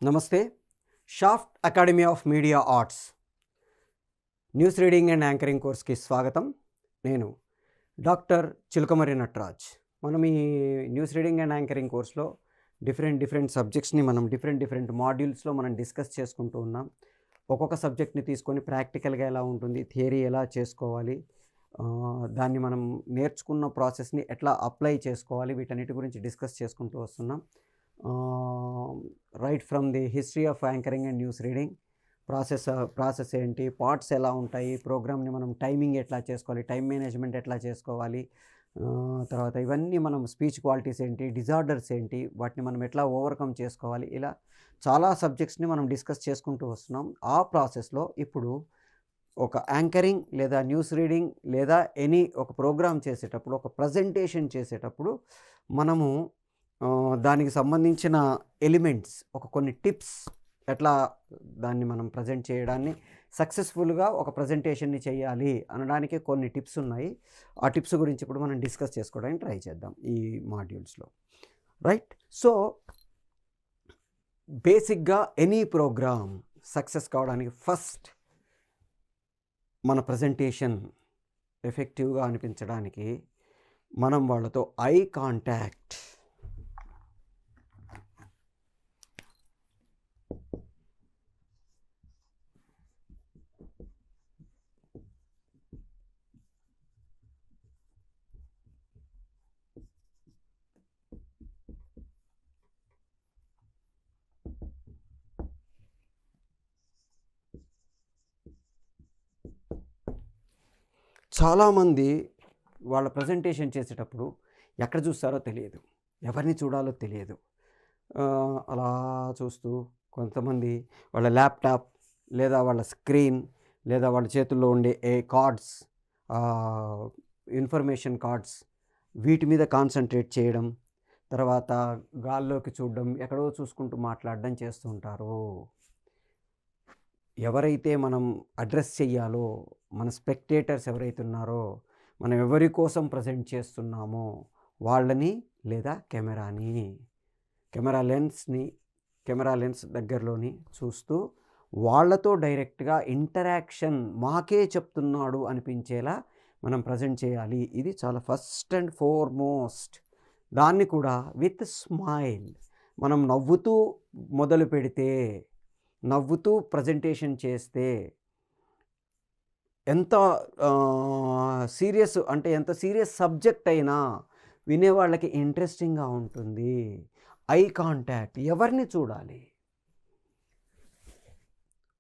నమస్తే. Shaft academy of media arts news reading and anchoring కోర్స్కి స్వాగతం. నేను డాక్టర్ చిలుకమర్రి నటరాజ్. మనం ఈ న్యూస్ రీడింగ్ అండ్ యాంకరింగ్ కోర్స్లో డిఫరెంట్ సబ్జెక్ట్స్ని మనం డిఫరెంట్ మాడ్యూల్స్లో మనం డిస్కస్ చేసుకుంటూ ఉన్నాం. ఒక్కొక్క సబ్జెక్ట్ని తీసుకొని ప్రాక్టికల్గా ఎలా ఉంటుంది, థియరీ ఎలా చేసుకోవాలి, దాన్ని మనం నేర్చుకున్న ప్రాసెస్ని ఎట్లా అప్లై చేసుకోవాలి, వీటన్నిటి గురించి డిస్కస్ చేసుకుంటూ వస్తున్నాం. Right from the history of anchoring and news reading process ఏంటి, పార్ట్స్ ఎలా ఉంటాయి, ప్రోగ్రామ్ని మనం టైమింగ్ ఎట్లా చేసుకోవాలి, టైం మేనేజ్మెంట్ ఎట్లా చేసుకోవాలి, తర్వాత ఇవన్నీ మనం స్పీచ్ క్వాలిటీస్ ఏంటి, డిజార్డర్స్ ఏంటి, వాటిని మనం ఎట్లా ఓవర్కమ్ చేసుకోవాలి, ఇలా చాలా సబ్జెక్ట్స్ని మనం డిస్కస్ చేసుకుంటూ వస్తున్నాం. ఆ ప్రాసెస్లో ఇప్పుడు ఒక యాంకరింగ్ లేదా న్యూస్ రీడింగ్ లేదా ఒక ప్రోగ్రామ్ చేసేటప్పుడు, ఒక ప్రజెంటేషన్ చేసేటప్పుడు మనము దానికి సంబంధించిన ఎలిమెంట్స్, కొన్ని టిప్స్, ఎట్లా దాన్ని మనం ప్రజెంట్ చేయడాన్ని సక్సెస్ఫుల్గా ఒక ప్రజెంటేషన్ని చేయాలి అనడానికి కొన్ని టిప్స్ ఉన్నాయి. ఆ టిప్స్ గురించి ఇప్పుడు మనం డిస్కస్ చేసుకోవడానికి ట్రై చేద్దాం ఈ మాడ్యూల్స్లో. రైట్. సో బేసిక్గా ఎనీ ప్రోగ్రామ్ సక్సెస్ కావడానికి ఫస్ట్ మన ప్రజెంటేషన్ ఎఫెక్టివ్గా అనిపించడానికి మనం వాళ్ళతో ఐ కాంటాక్ట్, చాలామంది వాళ్ళ ప్రజెంటేషన్ చేసేటప్పుడు ఎక్కడ చూస్తారో తెలియదు, ఎవరిని చూడాలో తెలియదు. అలా చూస్తూ కొంతమంది వాళ్ళ ల్యాప్టాప్ లేదా వాళ్ళ స్క్రీన్ లేదా వాళ్ళ చేతుల్లో ఉండే కార్డ్స్, ఇన్ఫర్మేషన్ కార్డ్స్, వీటి మీద కాన్సన్ట్రేట్ చేయడం, తర్వాత గాల్లోకి చూడడం, ఎక్కడో చూసుకుంటూ మాట్లాడడం చేస్తూ ఉంటారు. ఎవరైతే మనం అడ్రస్ చెయ్యాలో, మన స్పెక్టేటర్స్ ఎవరైతే ఉన్నారో, మనం ఎవరి కోసం ప్రజెంట్ చేస్తున్నామో వాళ్ళని లేదా కెమెరా లెన్స్ దగ్గరలోని చూస్తూ వాళ్ళతో డైరెక్ట్గా ఇంటరాక్షన్, మాకే చెప్తున్నాడు అనిపించేలా మనం ప్రజెంట్ చేయాలి. ఇది చాలా ఫస్ట్ అండ్ ఫార్మోస్ట్. దాన్ని కూడా విత్ స్మైల్, మనం నవ్వుతూ మొదలు పెడితే, నవ్వుతూ ప్రజెంటేషన్ చేస్తే ఎంత సీరియస్ సబ్జెక్ట్ అయినా వినేవాళ్ళకి ఇంట్రెస్టింగ్గా ఉంటుంది. ఐ కాంటాక్ట్, ఎవరిని చూడాలి?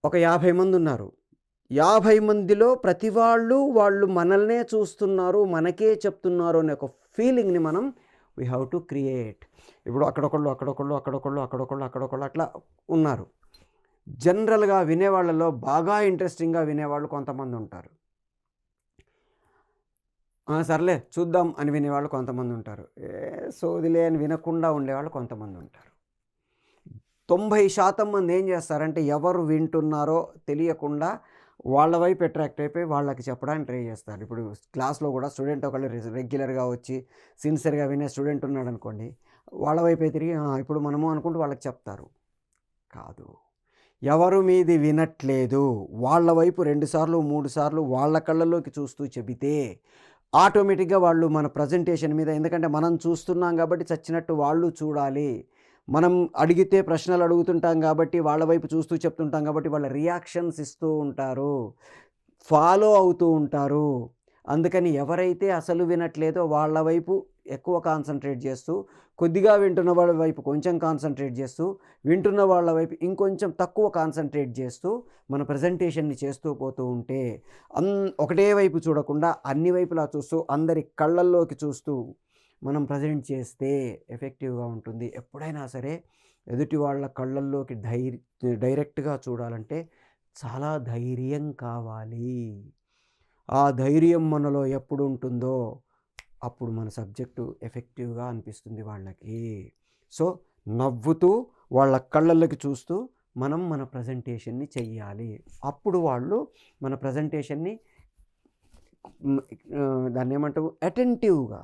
ఒక 50 మంది ఉన్నారు. 50 మందిలో ప్రతి వాళ్ళు మనల్నే చూస్తున్నారు, మనకే చెప్తున్నారు అనే ఒక ఫీలింగ్ని మనం వీ హ్యావ్ టు క్రియేట్. ఇప్పుడు అక్కడొకళ్ళు అట్లా ఉన్నారు. జనరల్గా వినేవాళ్ళలో బాగా ఇంట్రెస్టింగ్గా వినేవాళ్ళు కొంతమంది ఉంటారు. సర్లే చూద్దాం అని వినేవాళ్ళు కొంతమంది ఉంటారు. సోదిలే అని వినకుండా ఉండేవాళ్ళు కొంతమంది ఉంటారు. 90% మంది ఏం చేస్తారంటే ఎవరు వింటున్నారో తెలియకుండా వాళ్ళ వైపు అట్రాక్ట్ అయిపోయి వాళ్ళకి చెప్పడానికి ట్రై చేస్తారు. ఇప్పుడు క్లాస్లో కూడా స్టూడెంట్ ఒకళ్ళు రెగ్యులర్గా వచ్చి సిన్సియర్గా వినే స్టూడెంట్ ఉన్నాడు అనుకోండి, వాళ్ళ వైపే తిరిగి ఇప్పుడు మనము అనుకుంటూ వాళ్ళకి చెప్తారు. కాదు, ఎవరు మీది వినట్లేదు వాళ్ళ వైపు 2 సార్లు 3 సార్లు వాళ్ళ కళ్ళలోకి చూస్తూ చెబితే ఆటోమేటిక్గా వాళ్ళు మన ప్రజెంటేషన్ మీద, ఎందుకంటే మనం చూస్తున్నాం కాబట్టి చచ్చినట్టు వాళ్ళు చూడాలి, మనం అడిగితే ప్రశ్నలు అడుగుతుంటాం కాబట్టి వాళ్ళ వైపు చూస్తూ చెప్తుంటాం కాబట్టి వాళ్ళ రియాక్షన్స్ ఇస్తూ ఉంటారు, ఫాలో అవుతూ ఉంటారు. అందుకని ఎవరైతే అసలు వినట్లేదో వాళ్ళ వైపు ఎక్కువ కాన్సన్ట్రేట్ చేస్తూ, కొద్దిగా వింటున్న వాళ్ళ వైపు కొంచెం కాన్సన్ట్రేట్ చేస్తూ, వింటున్న వాళ్ళ వైపు ఇంకొంచెం తక్కువ కాన్సన్ట్రేట్ చేస్తూ మన ప్రజెంటేషన్ని చేస్తూ పోతూ ఉంటే, ఒకటే వైపు చూడకుండా అన్ని వైపులా చూస్తూ అందరి కళ్ళల్లోకి చూస్తూ మనం ప్రజెంట్ చేస్తే ఎఫెక్టివ్గా ఉంటుంది. ఎప్పుడైనా సరే ఎదుటి వాళ్ళ కళ్ళల్లోకి డైరెక్ట్గా చూడాలంటే చాలా ధైర్యం కావాలి. ఆ ధైర్యం మనలో ఎప్పుడు ఉంటుందో అప్పుడు మన సబ్జెక్టు ఎఫెక్టివ్గా అనిపిస్తుంది వాళ్ళకి. సో నవ్వుతూ వాళ్ళ కళ్ళల్లోకి చూస్తూ మనం మన ప్రజెంటేషన్ని చెయ్యాలి. అప్పుడు వాళ్ళు మన ప్రజెంటేషన్ని దాన్ని ఏమంటావు, అటెంటివ్గా,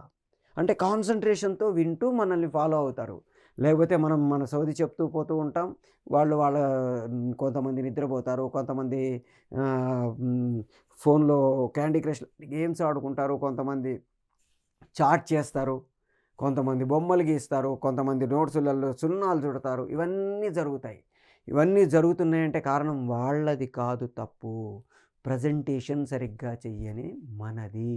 అంటే కాన్సన్ట్రేషన్తో వింటూ మనల్ని ఫాలో అవుతారు. లేకపోతే మనం మన సోది చెప్తూ పోతూ ఉంటాం. వాళ్ళు వాళ్ళ కొంతమంది నిద్రపోతారు. కొంతమంది ఫోన్‌లో క్యాండీ క్రష్ గేమ్స్ ఆడుకుంటారు. కొంతమంది చాట్ చేస్తారు. కొంతమంది బొమ్మలు గీస్తారు. కొంతమంది నోట్సులలో సున్నాలు చుడతారు. ఇవన్నీ జరుగుతాయి. ఇవన్నీ జరుగుతున్నాయంటే కారణం వాళ్ళది కాదు తప్పు. ప్రెజెంటేషన్ సరిగ్గా చెయ్యని మనది.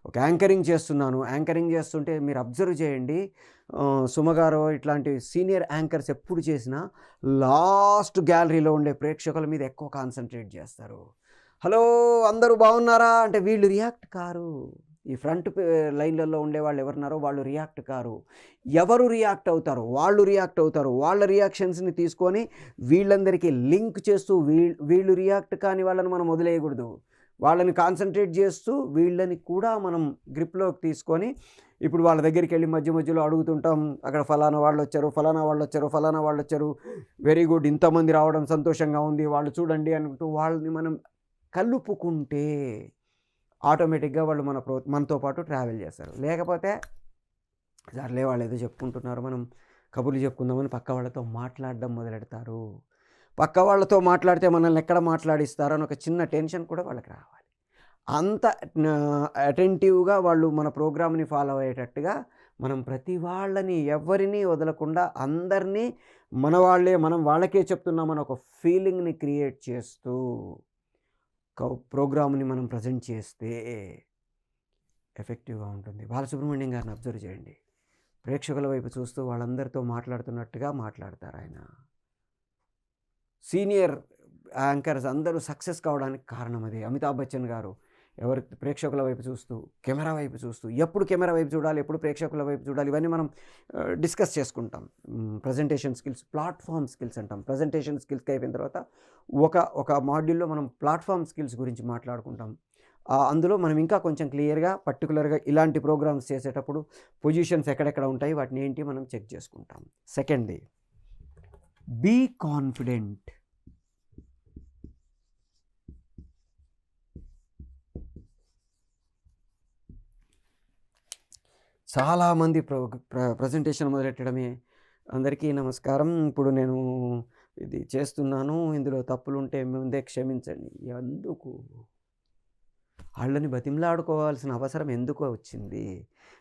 ఒక యాంకరింగ్ చేస్తున్నాను. యాంకరింగ్ చేస్తుంటే మీరు అబ్జర్వ్ చేయండి. సుమ గారో ఇట్లాంటి సీనియర్ యాంకర్స్ ఎప్పుడు చేసినా లాస్ట్ గ్యాలరీలో ఉండే ప్రేక్షకుల మీద ఎక్కువ కాన్సంట్రేట్ చేస్తారు. హలో! అందరూ బాగున్నారా? అంటే వీళ్ళు రియాక్ట్ కారు. ఈ ఫ్రంట్ లైన్‌లలో ఉండేవాళ్ళు ఎవరున్నారో వాళ్ళు రియాక్ట్ కారు. ఎవరు రియాక్ట్ అవుతారో వాళ్ళు రియాక్ట్ అవుతారు. వాళ్ళ రియాక్షన్స్‌ని తీసుకొని వీళ్ళందరికీ లింక్ చేస్తూ వీళ్ళు రియాక్ట్ కాని వాళ్ళని మనం వదిలేయకూడదు. వాళ్ళని కాన్సంట్రేట్ చేస్తూ వీళ్ళని కూడా మనం గ్రిప్‌లోకి తీసుకొని ఇప్పుడు వాళ్ళ దగ్గరికెళ్ళి మధ్య మధ్యలో అడుగుతుంటాం. అక్కడ ఫలానా వాళ్ళొచ్చారు, ఫలానా వాళ్ళొచ్చారు, ఫలానా వాళ్ళొచ్చారు. వెరీ గుడ్ ఇంతమంది రావడం సంతోషంగా ఉంది. వాళ్ళు చూడండి అనుకుంటూ వాళ్ళని మనం కలుపుకుంటే ఆటోమేటిక్‌గా వాళ్ళు మనతో పాటు ట్రావెల్ చేస్తారు. లేకపోతే సర్లే వాళ్ళేదో చెప్పుకుంటున్నారు. మనం కబుర్లు చెప్పుకుందామని పక్క వాళ్ళతో మాట్లాడడం మొదలెడతారు. పక్క వాళ్ళతో మాట్లాడితే మనల్ని ఎక్కడ మాట్లాడిస్తారో అని ఒక చిన్న టెన్షన్ కూడా వాళ్ళకి రావాలి. అంత అటెంటివ్‌గా వాళ్ళు మన ప్రోగ్రామ్‌ని ఫాలో అయ్యేటట్టుగా మనం ప్రతి వాళ్ళని ఎవ్వరిని వదలకుండా అందరినీ మన వాళ్ళే మనం వాళ్ళకే చెప్తున్నామని ఒక ఫీలింగ్‌ని క్రియేట్ చేస్తూ ప్రోగ్రామ్‌ని మనం ప్రెజెంట్ చేస్తే ఎఫెక్టివ్‌గా ఉంటుంది. బాలసుబ్రహ్మణ్యం గారిని అబ్జర్వ్ చేయండి. ప్రేక్షకుల వైపు చూస్తూ వాళ్ళందరితో మాట్లాడుతున్నట్టుగా మాట్లాడతారాయన. సీనియర్ యాంకర్స్ అందరూ సక్సెస్ కావడానికి కారణం అదే. అమితాబ్ బచ్చన్ గారు ప్రేక్షకుల వైపు చూస్తూ, కెమెరా వైపు చూస్తూ, ఎప్పుడు కెమెరా వైపు చూడాలి, ఎప్పుడు ప్రేక్షకుల వైపు చూడాలి, ఇవన్నీ మనం డిస్కస్ చేసుకుంటాం. ప్రెజెంటేషన్ స్కిల్స్, ప్లాట్‌ఫార్మ్ స్కిల్స్ అంటాం. ప్రెజెంటేషన్ స్కిల్స్‌కి అయిపోయిన తర్వాత ఒక మాడ్యూల్‌లో మనం ప్లాట్‌ఫార్మ్ స్కిల్స్ గురించి మాట్లాడుకుంటాం. అందులో మనం ఇంకా కొంచెం క్లియర్‌గా, పర్టిక్యులర్‌గా ఇలాంటి ప్రోగ్రామ్స్ చేసేటప్పుడు పొజిషన్స్ ఎక్కడెక్కడ ఉంటాయి, వాటిని ఏంటి మనం చెక్ చేసుకుంటాం. సెకండ్‌ది బీ కాన్ఫిడెంట్. చాలామంది ప్రెజెంటేషన్ మొదలెట్టడమే. అందరికీ నమస్కారం. ఇప్పుడు నేను ఇది చేస్తున్నాను. ఇందులో తప్పులుంటే ముందే క్షమించండి. ఎందుకు? ఆళ్ళని బతిమలాడుకోవాల్సిన అవసరం ఎందుకు వచ్చింది?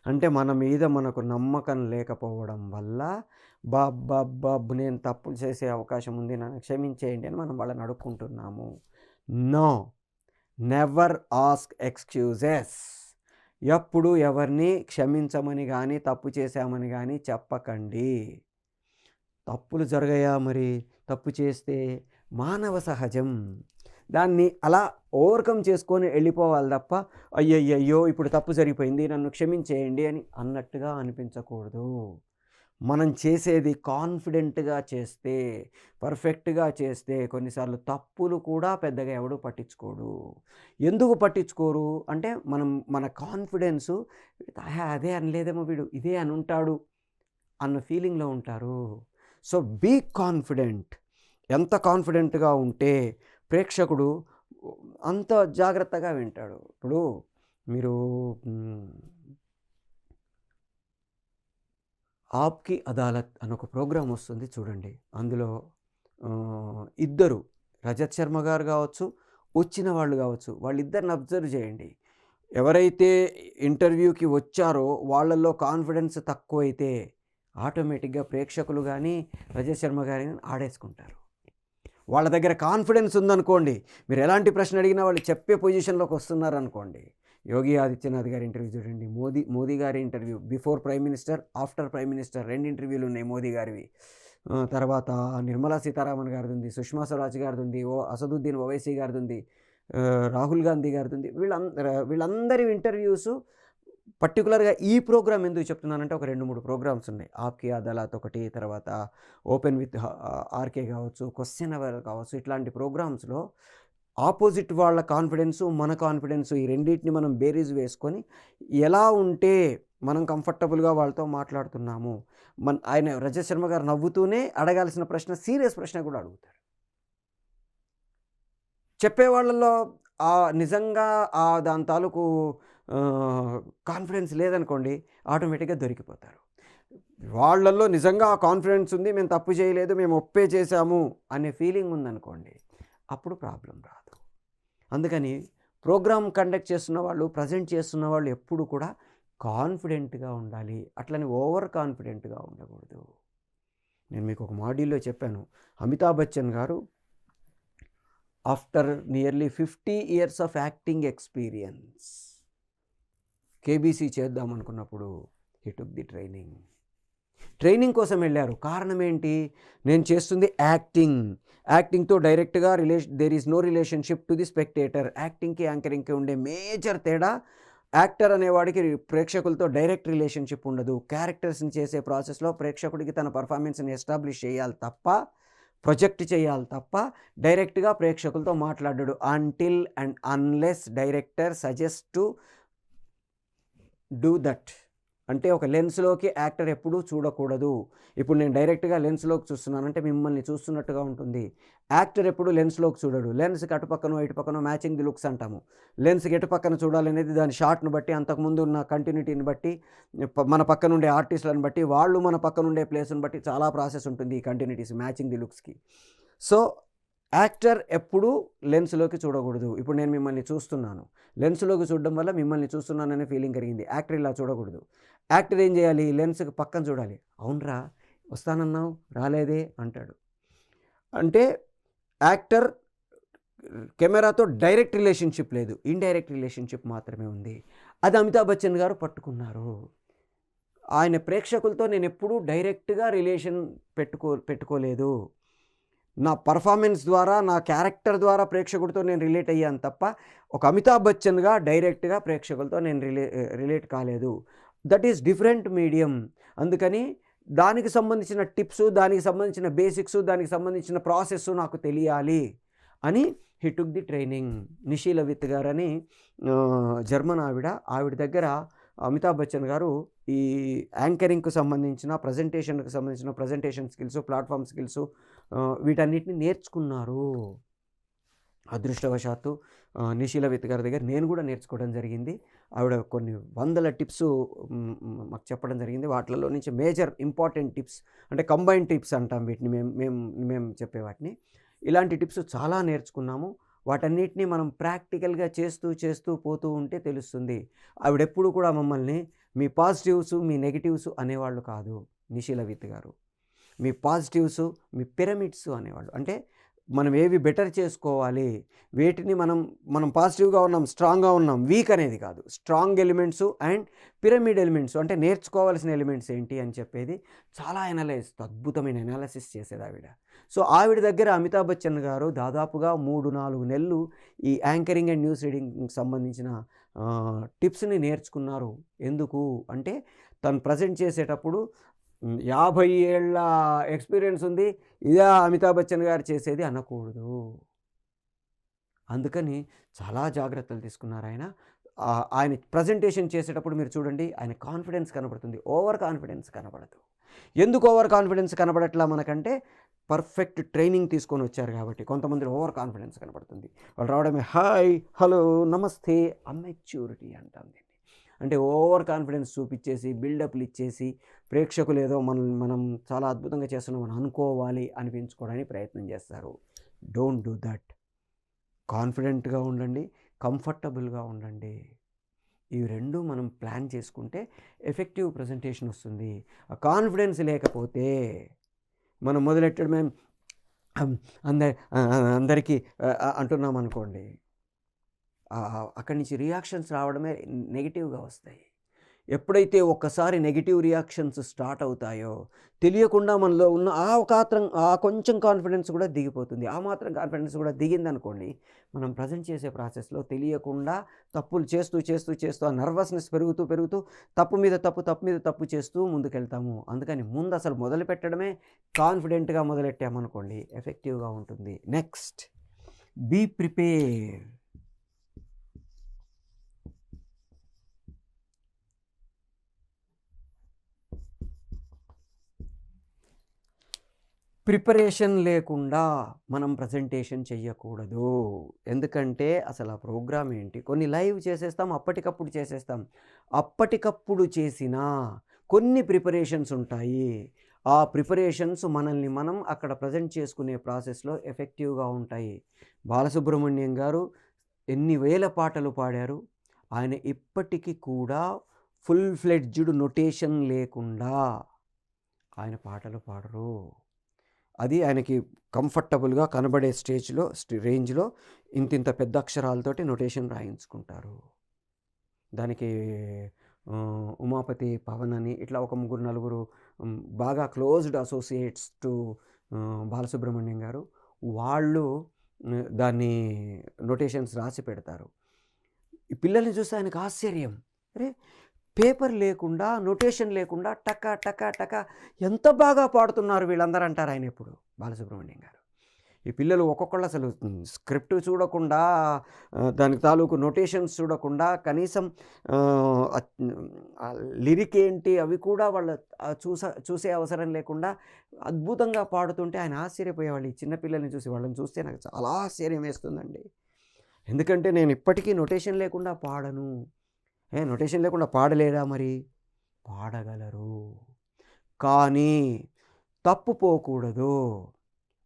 అంటే మన మీద మనకు నమ్మకం లేకపోవడం వల్ల నేను తప్పులు చేసే అవకాశం ఉంది. నన్ను క్షమించేయండి అని మనం వాళ్ళని అడుక్కుంటున్నాము. నో. Never ask excuses. ఎప్పుడు ఎవరిని క్షమించమని గానీ, తప్పు చేశామని గానీ చెప్పకండి. తప్పులు జరిగాయా మరి? తప్పు చేస్తే మానవ సహజం. దాన్ని అలా ఓవర్‌కమ్ చేసుకొని వెళ్ళిపోవాలి తప్ప, అయ్యయ్యయ్యో! ఇప్పుడు తప్పు జరిగిపోయింది. నన్ను క్షమించేయండి అని అన్నట్టుగా అనిపించకూడదు. మనం చేసేది కాన్ఫిడెంట్‌గా చేస్తే, పర్ఫెక్ట్‌గా చేస్తే కొన్నిసార్లు తప్పులు కూడా పెద్దగా ఎవడు పట్టించుకోడు. ఎందుకు పట్టించుకోరు అంటే మన కాన్ఫిడెన్సు అదే అనలేదేమో వీడు, ఇదే అనుంటాడు అన్న ఫీలింగ్‌లో ఉంటారు. So, be confident. ఎంత కాన్ఫిడెంట్‌గా ఉంటే ప్రేక్షకుడు అంత జాగ్రత్తగా వింటాడు. ఇప్పుడు మీరు 'ఆప్‌కి అదాలత్' అని ఒక ప్రోగ్రామ్ వస్తుంది చూడండి. అందులో ఇద్దరు రజత్ శర్మ గారు కావచ్చు, వచ్చిన వాళ్ళు కావచ్చు, వాళ్ళిద్దరిని అబ్జర్వ్ చేయండి. ఎవరైతే ఇంటర్వ్యూకి వచ్చారో వాళ్ళల్లో కాన్ఫిడెన్స్ తక్కువైతే ఆటోమేటిక్‌గా ప్రేక్షకులు గానీ, రజత్ శర్మ గారిని ఆడేసుకుంటారు. వాళ్ళ దగ్గర కాన్ఫిడెన్స్ ఉందనుకోండి, మీరు ఎలాంటి ప్రశ్న అడిగినా వాళ్ళు చెప్పే పొజిషన్‌లోకి వస్తున్నారనుకోండి. యోగి ఆదిత్యనాథ్ గారి ఇంటర్వ్యూ చూడండి. మోదీ గారి interview before prime minister, after prime minister 2 ఇంటర్వ్యూలు ఉన్నాయి మోదీ గారివి. తర్వాత నిర్మలా సీతారామన్ గారిదుంది, సుష్మా స్వరాజ్ గారిదుంది, అసదుద్దీన్ ఓవైసీ గారిదుంది, రాహుల్ గాంధీ గారిదుంది. వీళ్ళందరి ఇంటర్వ్యూసు పర్టిక్యులర్‌గా ఈ ప్రోగ్రామ్ ఎందుకు చెప్తున్నానంటే ఒక 2, 3 ప్రోగ్రామ్స్ ఉన్నాయి. 'ఆప్‌కి అదాలత్' ఒకటి, తర్వాత 'ఓపెన్ విత్ ఆర్‌కే' కావచ్చు, 'క్వెషన్ అవర్' కావచ్చు, ఇట్లాంటి ప్రోగ్రామ్స్‌లో ఆపోజిట్ వాళ్ళ కాన్ఫిడెన్సు, మన కాన్ఫిడెన్సు ఈ రెండిటిని మనం బేరీజు వేసుకొని ఎలా ఉంటే మనం కంఫర్టబుల్‌గా వాళ్ళతో మాట్లాడుతున్నాము. ఆయన రజత్ శర్మ గారు నవ్వుతూనే అడగాల్సిన ప్రశ్న సీరియస్ ప్రశ్న కూడా అడుగుతారు. చెప్పేవాళ్ళలో నిజంగా దాని తాలూకు కాన్ఫిడెన్స్ లేదనుకోండి, ఆటోమేటిక్‌గా దొరికిపోతారు. వాళ్ళల్లో నిజంగా ఆ కాన్ఫిడెన్స్ ఉంది, మేము తప్పు చేయలేదు, మేము ఒప్పే చేశాము అనే ఫీలింగ్ ఉందనుకోండి, అప్పుడు ప్రాబ్లం రాదు. అందుకని ప్రోగ్రామ్ కండక్ట్ చేస్తున్న వాళ్ళు, ప్రజెంట్ చేస్తున్న వాళ్ళు ఎప్పుడు కూడా కాన్ఫిడెంట్‌గా ఉండాలి. అట్లని ఓవర్ కాన్ఫిడెంట్‌గా ఉండకూడదు. నేను మీకు ఒక మాడ్యూల్‌లో చెప్పాను. Amitabh Bachchan garu after nearly 50 years of acting experience KBC చేద్దాం అనుకున్నప్పుడు he took the training. Training కోసం వెళ్ళారు. కారణం ఏంటి? నేను చేస్తుంది యాక్టింగ్. యాక్టింగ్‌తో డైరెక్ట్‌గా there is no relationship to the spectator. యాక్టింగ్‌కి, యాంకరింగ్‌కి ఉండే మేజర్ తేడా, యాక్టర్ అనేవాడికి ప్రేక్షకులతో డైరెక్ట్ రిలేషన్‌షిప్ ఉండదు. క్యారెక్టర్స్‌ని చేసే ప్రాసెస్‌లో ప్రేక్షకుడికి తన పర్ఫార్మెన్స్‌ని ఎస్టాబ్లిష్ చేయాలి తప్ప, ప్రొజెక్ట్ చేయాలి తప్ప, డైరెక్ట్‌గా ప్రేక్షకులతో మాట్లాడడు. Until and unless director suggest to do that. అంటే ఒక లెన్స్‌లోకి యాక్టర్ ఎప్పుడూ చూడకూడదు. ఇప్పుడు నేను డైరెక్ట్‌గా లెన్స్‌లోకి చూస్తున్నానంటే మిమ్మల్ని చూస్తున్నట్టుగా ఉంటుంది. యాక్టర్ ఎప్పుడు లెన్స్‌లోకి చూడడు. లెన్స్‌కి అటు పక్కనో, ఇటు పక్కనో మ్యాచింగ్ ది లుక్స్ అంటాము. లెన్స్‌కి ఎటు పక్కన చూడాలనేది దాని షాట్‌ని బట్టి, అంతకుముందు ఉన్న కంటిన్యూటీని బట్టి, మన పక్కనుండే ఆర్టిస్టులను బట్టి, వాళ్ళు మన పక్కనుండే ప్లేస్‌ని బట్టి చాలా ప్రాసెస్ ఉంటుంది ఈ కంటిన్యూటీస్ మ్యాచింగ్ ది లుక్స్‌కి. సో, యాక్టర్ ఎప్పుడూ లెన్స్‌లోకి చూడకూడదు. ఇప్పుడు నేను మిమ్మల్ని చూస్తున్నాను. లెన్స్‌లోకి చూడడం వల్ల మిమ్మల్ని చూస్తున్నాననే ఫీలింగ్ కలిగింది. యాక్టర్ ఇలా చూడకూడదు. యాక్టర్ ఏం చేయాలి? లెన్స్‌కి పక్కన చూడాలి. అవునురా వస్తానన్నావు రాలేదే అంటాడు. అంటే యాక్టర్ కెమెరాతో డైరెక్ట్ రిలేషన్‌షిప్ లేదు. ఇండైరెక్ట్ రిలేషన్‌షిప్ మాత్రమే ఉంది. అది అమితాబ్ బచ్చన్ గారు పట్టుకున్నారు. ఆయన ప్రేక్షకులతో నేనెప్పుడూ డైరెక్ట్‌గా రిలేషన్ పెట్టుకోలేదు. నా పర్ఫార్మెన్స్ ద్వారా, నా క్యారెక్టర్ ద్వారా ప్రేక్షకుడితో నేను రిలేట్ అయ్యాను తప్ప, ఒక అమితాబ్ బచ్చన్‌గా డైరెక్ట్‌గా ప్రేక్షకులతో నేను రిలేట్ కాలేదు. That is different medium. అందుకని దానికి సంబంధించిన టిప్సు, దానికి సంబంధించిన బేసిక్సు, దానికి సంబంధించిన ప్రాసెస్సు నాకు తెలియాలి అని హి టుక్ ది ట్రైనింగ్. నిషి లవిత్ గారని జర్మన్ ఆవిడ దగ్గర అమితాబ్ బచ్చన్ గారు ఈ యాంకరింగ్‌కి సంబంధించిన, ప్రెజెంటేషన్‌కి సంబంధించిన ప్రెజెంటేషన్ స్కిల్సు, ప్లాట్‌ఫార్మ్ స్కిల్సు వీటన్నిటిని నేర్చుకున్నారు. అదృష్టవశాత్తు నిషి లవిత్ గారి దగ్గర నేను కూడా నేర్చుకోవడం జరిగింది. ఆవిడ కొన్ని వందల టిప్సు మాకు చెప్పడం జరిగింది. వాటిలలో నుంచి మేజర్ ఇంపార్టెంట్ టిప్స్ అంటే కంబైన్డ్ టిప్స్ అంటాం వీటిని మేము చెప్పే వాటిని. ఇలాంటి టిప్స్ చాలా నేర్చుకున్నాము. వాటన్నిటిని మనం ప్రాక్టికల్‌గా చేస్తూ పోతూ ఉంటే తెలుస్తుంది. ఆవిడెప్పుడు కూడా మమ్మల్ని మీ పాజిటివ్స్, మీ నెగెటివ్స్ అనేవాళ్ళు కాదు నిషి లవిత్ గారు. మీ పాజిటివ్స్, మీ పిరమిడ్స్ అనేవాళ్ళు. అంటే మనం ఏవి బెటర్ చేసుకోవాలి, వేటిని మనం పాజిటివ్‌గా ఉన్నాం, స్ట్రాంగ్‌గా ఉన్నాం, వీక్ అనేది కాదు. Strong elements and pyramid elements అంటే నేర్చుకోవాల్సిన ఎలిమెంట్స్ ఏంటి అని చెప్పేది చాలా అద్భుతమైన అనాలిసిస్ చేసేది ఆవిడ. సో, ఆవిడ దగ్గర అమితాబ్ బచ్చన్ గారు దాదాపుగా 3, 4 నెలలు ఈ యాంకరింగ్ అండ్ న్యూస్ రీడింగ్‌కి సంబంధించిన టిప్స్‌ని నేర్చుకున్నారు. ఎందుకు అంటే తను ప్రజెంట్ చేసేటప్పుడు 50 ఏళ్ల ఎక్స్‌పీరియన్స్ ఉంది. ఇదా అమితాబ్ బచ్చన్ గారు చేసేది అనకూడదు. అందుకని చాలా జాగ్రత్తలు తీసుకున్నారాయన. ఆయన ప్రజెంటేషన్ చేసేటప్పుడు మీరు చూడండి ఆయన కాన్ఫిడెన్స్ కనబడుతుంది. ఓవర్ కాన్ఫిడెన్స్ కనబడదు. ఎందుకు ఓవర్ కాన్ఫిడెన్స్ కనబడట్లా మనకంటే పర్ఫెక్ట్ ట్రైనింగ్ తీసుకొని వచ్చారు కాబట్టి. కొంతమందిలో ఓవర్ కాన్ఫిడెన్స్ కనబడుతుంది. వాళ్ళు రావడమే హాయ్, హలో, నమస్తే, అమెచ్యూరిటీ అంటాం దీన్ని. అంటే ఓవర్ కాన్ఫిడెన్స్ చూపిచ్చేసి, బిల్డప్‌లు ఇచ్చేసి, ప్రేక్షకులు ఏదో మనం చాలా అద్భుతంగా చేస్తున్నామని అనుకోవాలి అనిపించుకోవడానికి ప్రయత్నం చేస్తారు. Don't do that. కాన్ఫిడెంట్‌గా ఉండండి, కంఫర్టబుల్‌గా ఉండండి. ఇవి 2 మనం ప్లాన్ చేసుకుంటే ఎఫెక్టివ్ ప్రెజెంటేషన్ వస్తుంది. ఆ కాన్ఫిడెన్స్ లేకపోతే మనం మొదలెట్టడమే అందరికీ అంటున్నామనుకోండి, అక్కడి నుంచి రియాక్షన్స్ రావడమే నెగెటివ్‌గా వస్తాయి. ఎప్పుడైతే ఒక్కసారి నెగెటివ్ రియాక్షన్స్ స్టార్ట్ అవుతాయో, తెలియకుండా మనలో ఉన్న కొంచెం కాన్ఫిడెన్స్ కూడా దిగిపోతుంది. ఆ మాత్రం కాన్ఫిడెన్స్ కూడా దిగిందనుకోండి, మనం ప్రజెంట్ చేసే ప్రాసెస్‌లో తెలియకుండా తప్పులు చేస్తూ ఆ నర్వస్‌నెస్ పెరుగుతూ తప్పు మీద తప్పు చేస్తూ ముందుకెళ్తాము. అందుకని ముందు అసలు మొదలుపెట్టడమే కాన్ఫిడెంట్‌గా మొదలెట్టామనుకోండి, ఎఫెక్టివ్‌గా ఉంటుంది. Next, be prepare. ప్రిపరేషన్ లేకుండా మనం ప్రజెంటేషన్ చెయ్యకూడదు. ఎందుకంటే అసలు ఆ ప్రోగ్రామ్ ఏంటి? కొన్ని లైవ్ చేసేస్తాం, అప్పటికప్పుడు చేసేస్తాం. అప్పటికప్పుడు చేసినా కొన్ని ప్రిపరేషన్స్ ఉంటాయి. ఆ ప్రిపరేషన్స్ మనల్ని మనం అక్కడ ప్రజెంట్ చేసుకునే ప్రాసెస్‌లో ఎఫెక్టివ్‌గా ఉంటాయి. బాలసుబ్రహ్మణ్యం గారు ఎన్ని వేల పాటలు పాడారు. ఆయన ఇప్పటికి కూడా ఫుల్ ఫ్లెడ్జ్డ్ నొటేషన్ లేకుండా ఆయన పాటలు పాడరు. అది ఆయనకి కంఫర్టబుల్‌గా కనబడే రేంజ్‌లో ఇంతింత పెద్ద అక్షరాలతోటి నొటేషన్ రాయించుకుంటారు. దానికి ఉమాపతి, పవన్ అని ఇట్లా ఒక ముగ్గురు, నలుగురు బాగా క్లోజ్డ్ అసోసియేట్స్ టు బాలసుబ్రహ్మణ్యం గారు. వాళ్ళు దాన్ని నొటేషన్స్ రాసి పెడతారు. ఈ పిల్లల్ని చూస్తే ఆయనకు ఆశ్చర్యం. అరే! పేపర్ లేకుండా, నొటేషన్ లేకుండా టక టక టక ఎంత బాగా పాడుతున్నారు వీళ్ళందరూ అంటారు ఆయన ఎప్పుడు బాలసుబ్రహ్మణ్యం గారు. ఈ పిల్లలు ఒక్కొక్కళ్ళు అసలు స్క్రిప్ట్ చూడకుండా, దానికి తాలూకు నొటేషన్స్ చూడకుండా, కనీసం లిరిక్ ఏంటి అవి కూడా వాళ్ళ చూసే అవసరం లేకుండా అద్భుతంగా పాడుతుంటే ఆయన ఆశ్చర్యపోయేవాళ్ళు. ఈ చిన్న పిల్లల్ని చూసి, వాళ్ళని చూస్తే నాకు చాలా ఆశ్చర్యం వేస్తుందండి. ఎందుకంటే నేను ఇప్పటికీ నొటేషన్ లేకుండా పాడను. నొటేషన్ లేకుండా పాడలేడా మరి? పాడగలరు. కానీ తప్పుపోకూడదు.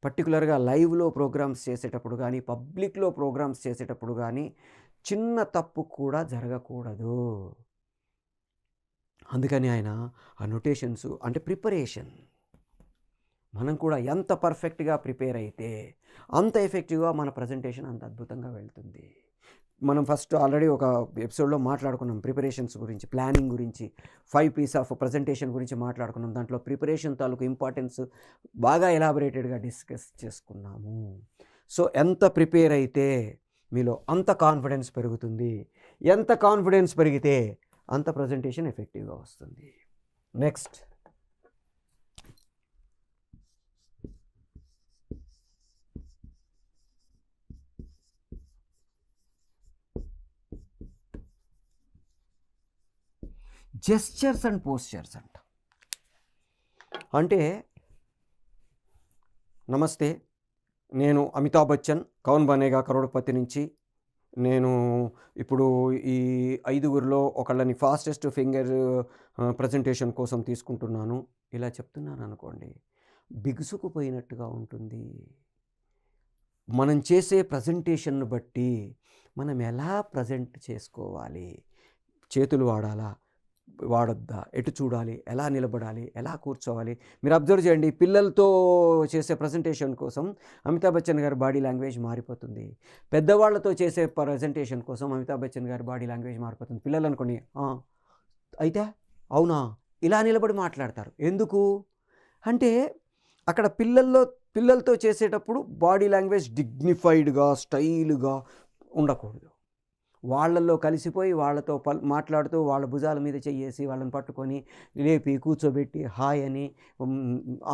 పర్టిక్యులర్గా లైవ్‌లో ప్రోగ్రామ్స్ చేసేటప్పుడు కానీ, పబ్లిక్‌లో ప్రోగ్రామ్స్ చేసేటప్పుడు కానీ చిన్న తప్పు కూడా జరగకూడదు. అందుకని ఆయన ఆ నొటేషన్స్ అంటే ప్రిపరేషన్. మనం కూడా ఎంత పర్ఫెక్ట్‌గా ప్రిపేర్ అయితే అంత ఎఫెక్టివ్‌గా మన ప్రజెంటేషన్ అంత అద్భుతంగా వెళ్తుంది. మనం ఫస్ట్ ఆల్రెడీ ఒక ఎపిసోడ్లో మాట్లాడుకున్నాం ప్రిపరేషన్స్ గురించి, ప్లానింగ్ గురించి, 5 పీస్ ఆఫ్ ప్రజెంటేషన్ గురించి మాట్లాడుకున్నాం. దాంట్లో ప్రిపరేషన్ తాలూకు ఇంపార్టెన్స్ బాగా ఎలాబొరేటెడ్గా డిస్కస్ చేసుకున్నాము. సో ఎంత ప్రిపేర్ అయితే మీలో అంత కాన్ఫిడెన్స్ పెరుగుతుంది. ఎంత కాన్ఫిడెన్స్ పెరిగితే అంత ప్రజెంటేషన్ ఎఫెక్టివ్గా వస్తుంది. నెక్స్ట్, జెస్చర్స్ అండ్ పోస్చర్స్ అంట. అంటే నమస్తే, నేను అమితాబ్ బచ్చన్, కౌన్ బనేగా కరోడ్పతి నుంచి నేను ఇప్పుడు ఈ 5గురిలో ఒకళ్ళని ఫాస్టెస్ట్ ఫింగర్ ప్రజెంటేషన్ కోసం తీసుకుంటున్నాను. ఇలా చెప్తున్నాను అనుకోండి, బిగుసుకుపోయినట్టుగా ఉంటుంది. మనం చేసే ప్రజెంటేషన్ను బట్టి మనం ఎలా ప్రజెంట్ చేసుకోవాలి, చేతులు వాడాలా, వాడొద్దా, ఎటు చూడాలి, ఎలా నిలబడాలి, ఎలా కూర్చోవాలి. మీరు అబ్జర్వ్ చేయండి, పిల్లలతో చేసే ప్రజెంటేషన్ కోసం అమితాబ్ బచ్చన్ గారి బాడీ లాంగ్వేజ్ మారిపోతుంది. పెద్దవాళ్ళతో చేసే ప్రజెంటేషన్ కోసం అమితాబ్ బచ్చన్ గారి బాడీ లాంగ్వేజ్ మారిపోతుంది. పిల్లలు అనుకోండి, అయితే అవునా, ఇలా నిలబడి మాట్లాడతారు. ఎందుకు అంటే అక్కడ పిల్లలతో చేసేటప్పుడు బాడీ లాంగ్వేజ్ డిగ్నిఫైడ్గా, స్టైల్గా ఉండకూడదు. వాళ్ళల్లో కలిసిపోయి వాళ్ళతో మాట్లాడుతూ వాళ్ళ భుజాల మీద చెయ్యేసి వాళ్ళని పట్టుకొని లేపి కూర్చోబెట్టి హాయ్ అని,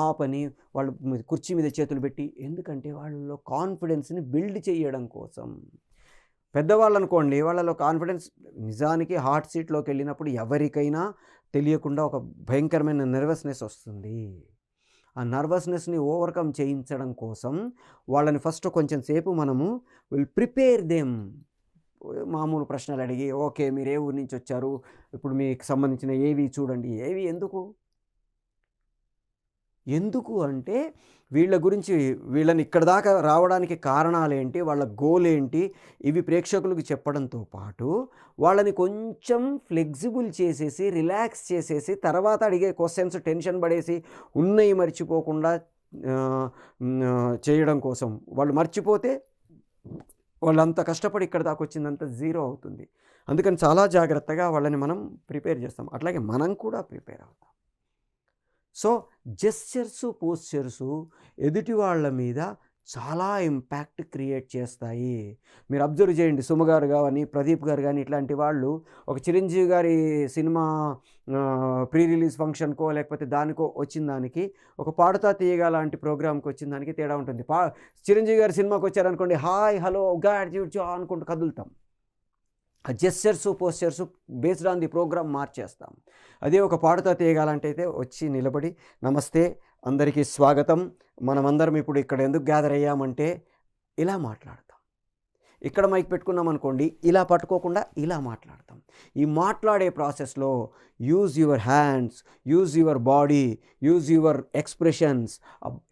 ఆప్ అని, వాళ్ళు కుర్చీ మీద చేతులు పెట్టి, ఎందుకంటే వాళ్ళలో కాన్ఫిడెన్స్ని బిల్డ్ చేయడం కోసం. పెద్దవాళ్ళు అనుకోండి, వాళ్ళలో కాన్ఫిడెన్స్ నిజానికి హాట్ సీట్లోకి వెళ్ళినప్పుడు ఎవరికైనా తెలియకుండా ఒక భయంకరమైన నర్వస్నెస్ వస్తుంది. ఆ నర్వస్నెస్ని ఓవర్కమ్ చేయించడం కోసం వాళ్ళని ఫస్ట్ కొంచెం సేపు మనము ప్రిపేర్ దెమ్. మామూలు ప్రశ్నలు అడిగి, ఓకే మీరు ఏ ఊరి నుంచి వచ్చారు, ఇప్పుడు మీకు సంబంధించిన ఏవి చూడండి. ఏవి ఎందుకు అంటే వీళ్ళ గురించి, వీళ్ళని ఇక్కడ దాకా రావడానికి కారణాలేంటి, వాళ్ళ గోల్ ఏంటి, ఇవి ప్రేక్షకులకు చెప్పడంతో పాటు వాళ్ళని కొంచెం ఫ్లెక్సిబుల్ చేసేసి, రిలాక్స్ చేసేసి, తర్వాత అడిగే క్వశ్చన్స్ టెన్షన్ పడేసి ఉన్నవి మర్చిపోకుండా చేయడం కోసం. వాళ్ళు మర్చిపోతే వాళ్ళంత కష్టపడి ఇక్కడ దాకా వచ్చిందంతా జీరో అవుతుంది. అందుకని చాలా జాగ్రత్తగా వాళ్ళని మనం ప్రిపేర్ చేస్తాం. అట్లాగే మనం కూడా ప్రిపేర్ అవుతాం. సో జెస్చర్సు, పోస్చర్సు ఎదుటి వాళ్ళ మీద చాలా ఇంపాక్ట్ క్రియేట్ చేస్తాయి. మీరు అబ్జర్వ్ చేయండి, సుమ గారు కానీ, ప్రదీప్ గారు కానీ, ఇట్లాంటి వాళ్ళు ఒక చిరంజీవి గారి సినిమా ప్రీ రిలీజ్ ఫంక్షన్కో లేకపోతే దానికో వచ్చిన దానికి, ఒక పాడుతా తీయగా లాంటి ప్రోగ్రామ్కి వచ్చిన దానికి తేడా ఉంటుంది. చిరంజీవి గారి సినిమాకి వచ్చారనుకోండి, హాయ్ హలో గాడ్ అనుకుంటూ కదులుతాం. ఆ జెస్చర్సు, పోస్చర్సు బేస్డ్ ఆన్ ది ప్రోగ్రామ్ మార్చేస్తాం. అదే ఒక పాడుతా తీయగాలంటే అయితే వచ్చి నిలబడి, నమస్తే, అందరికీ స్వాగతం, మనమందరం ఇప్పుడు ఇక్కడ ఎందుకు గ్యాదర్ అయ్యామంటే ఇలా మాట్లాడతాం. ఇక్కడ మైక్ పెట్టుకున్నామనుకోండి, ఇలా పట్టుకోకుండా ఇలా మాట్లాడతాం. ఈ మాట్లాడే ప్రాసెస్‌లో use your hands, use your body, use your expressions.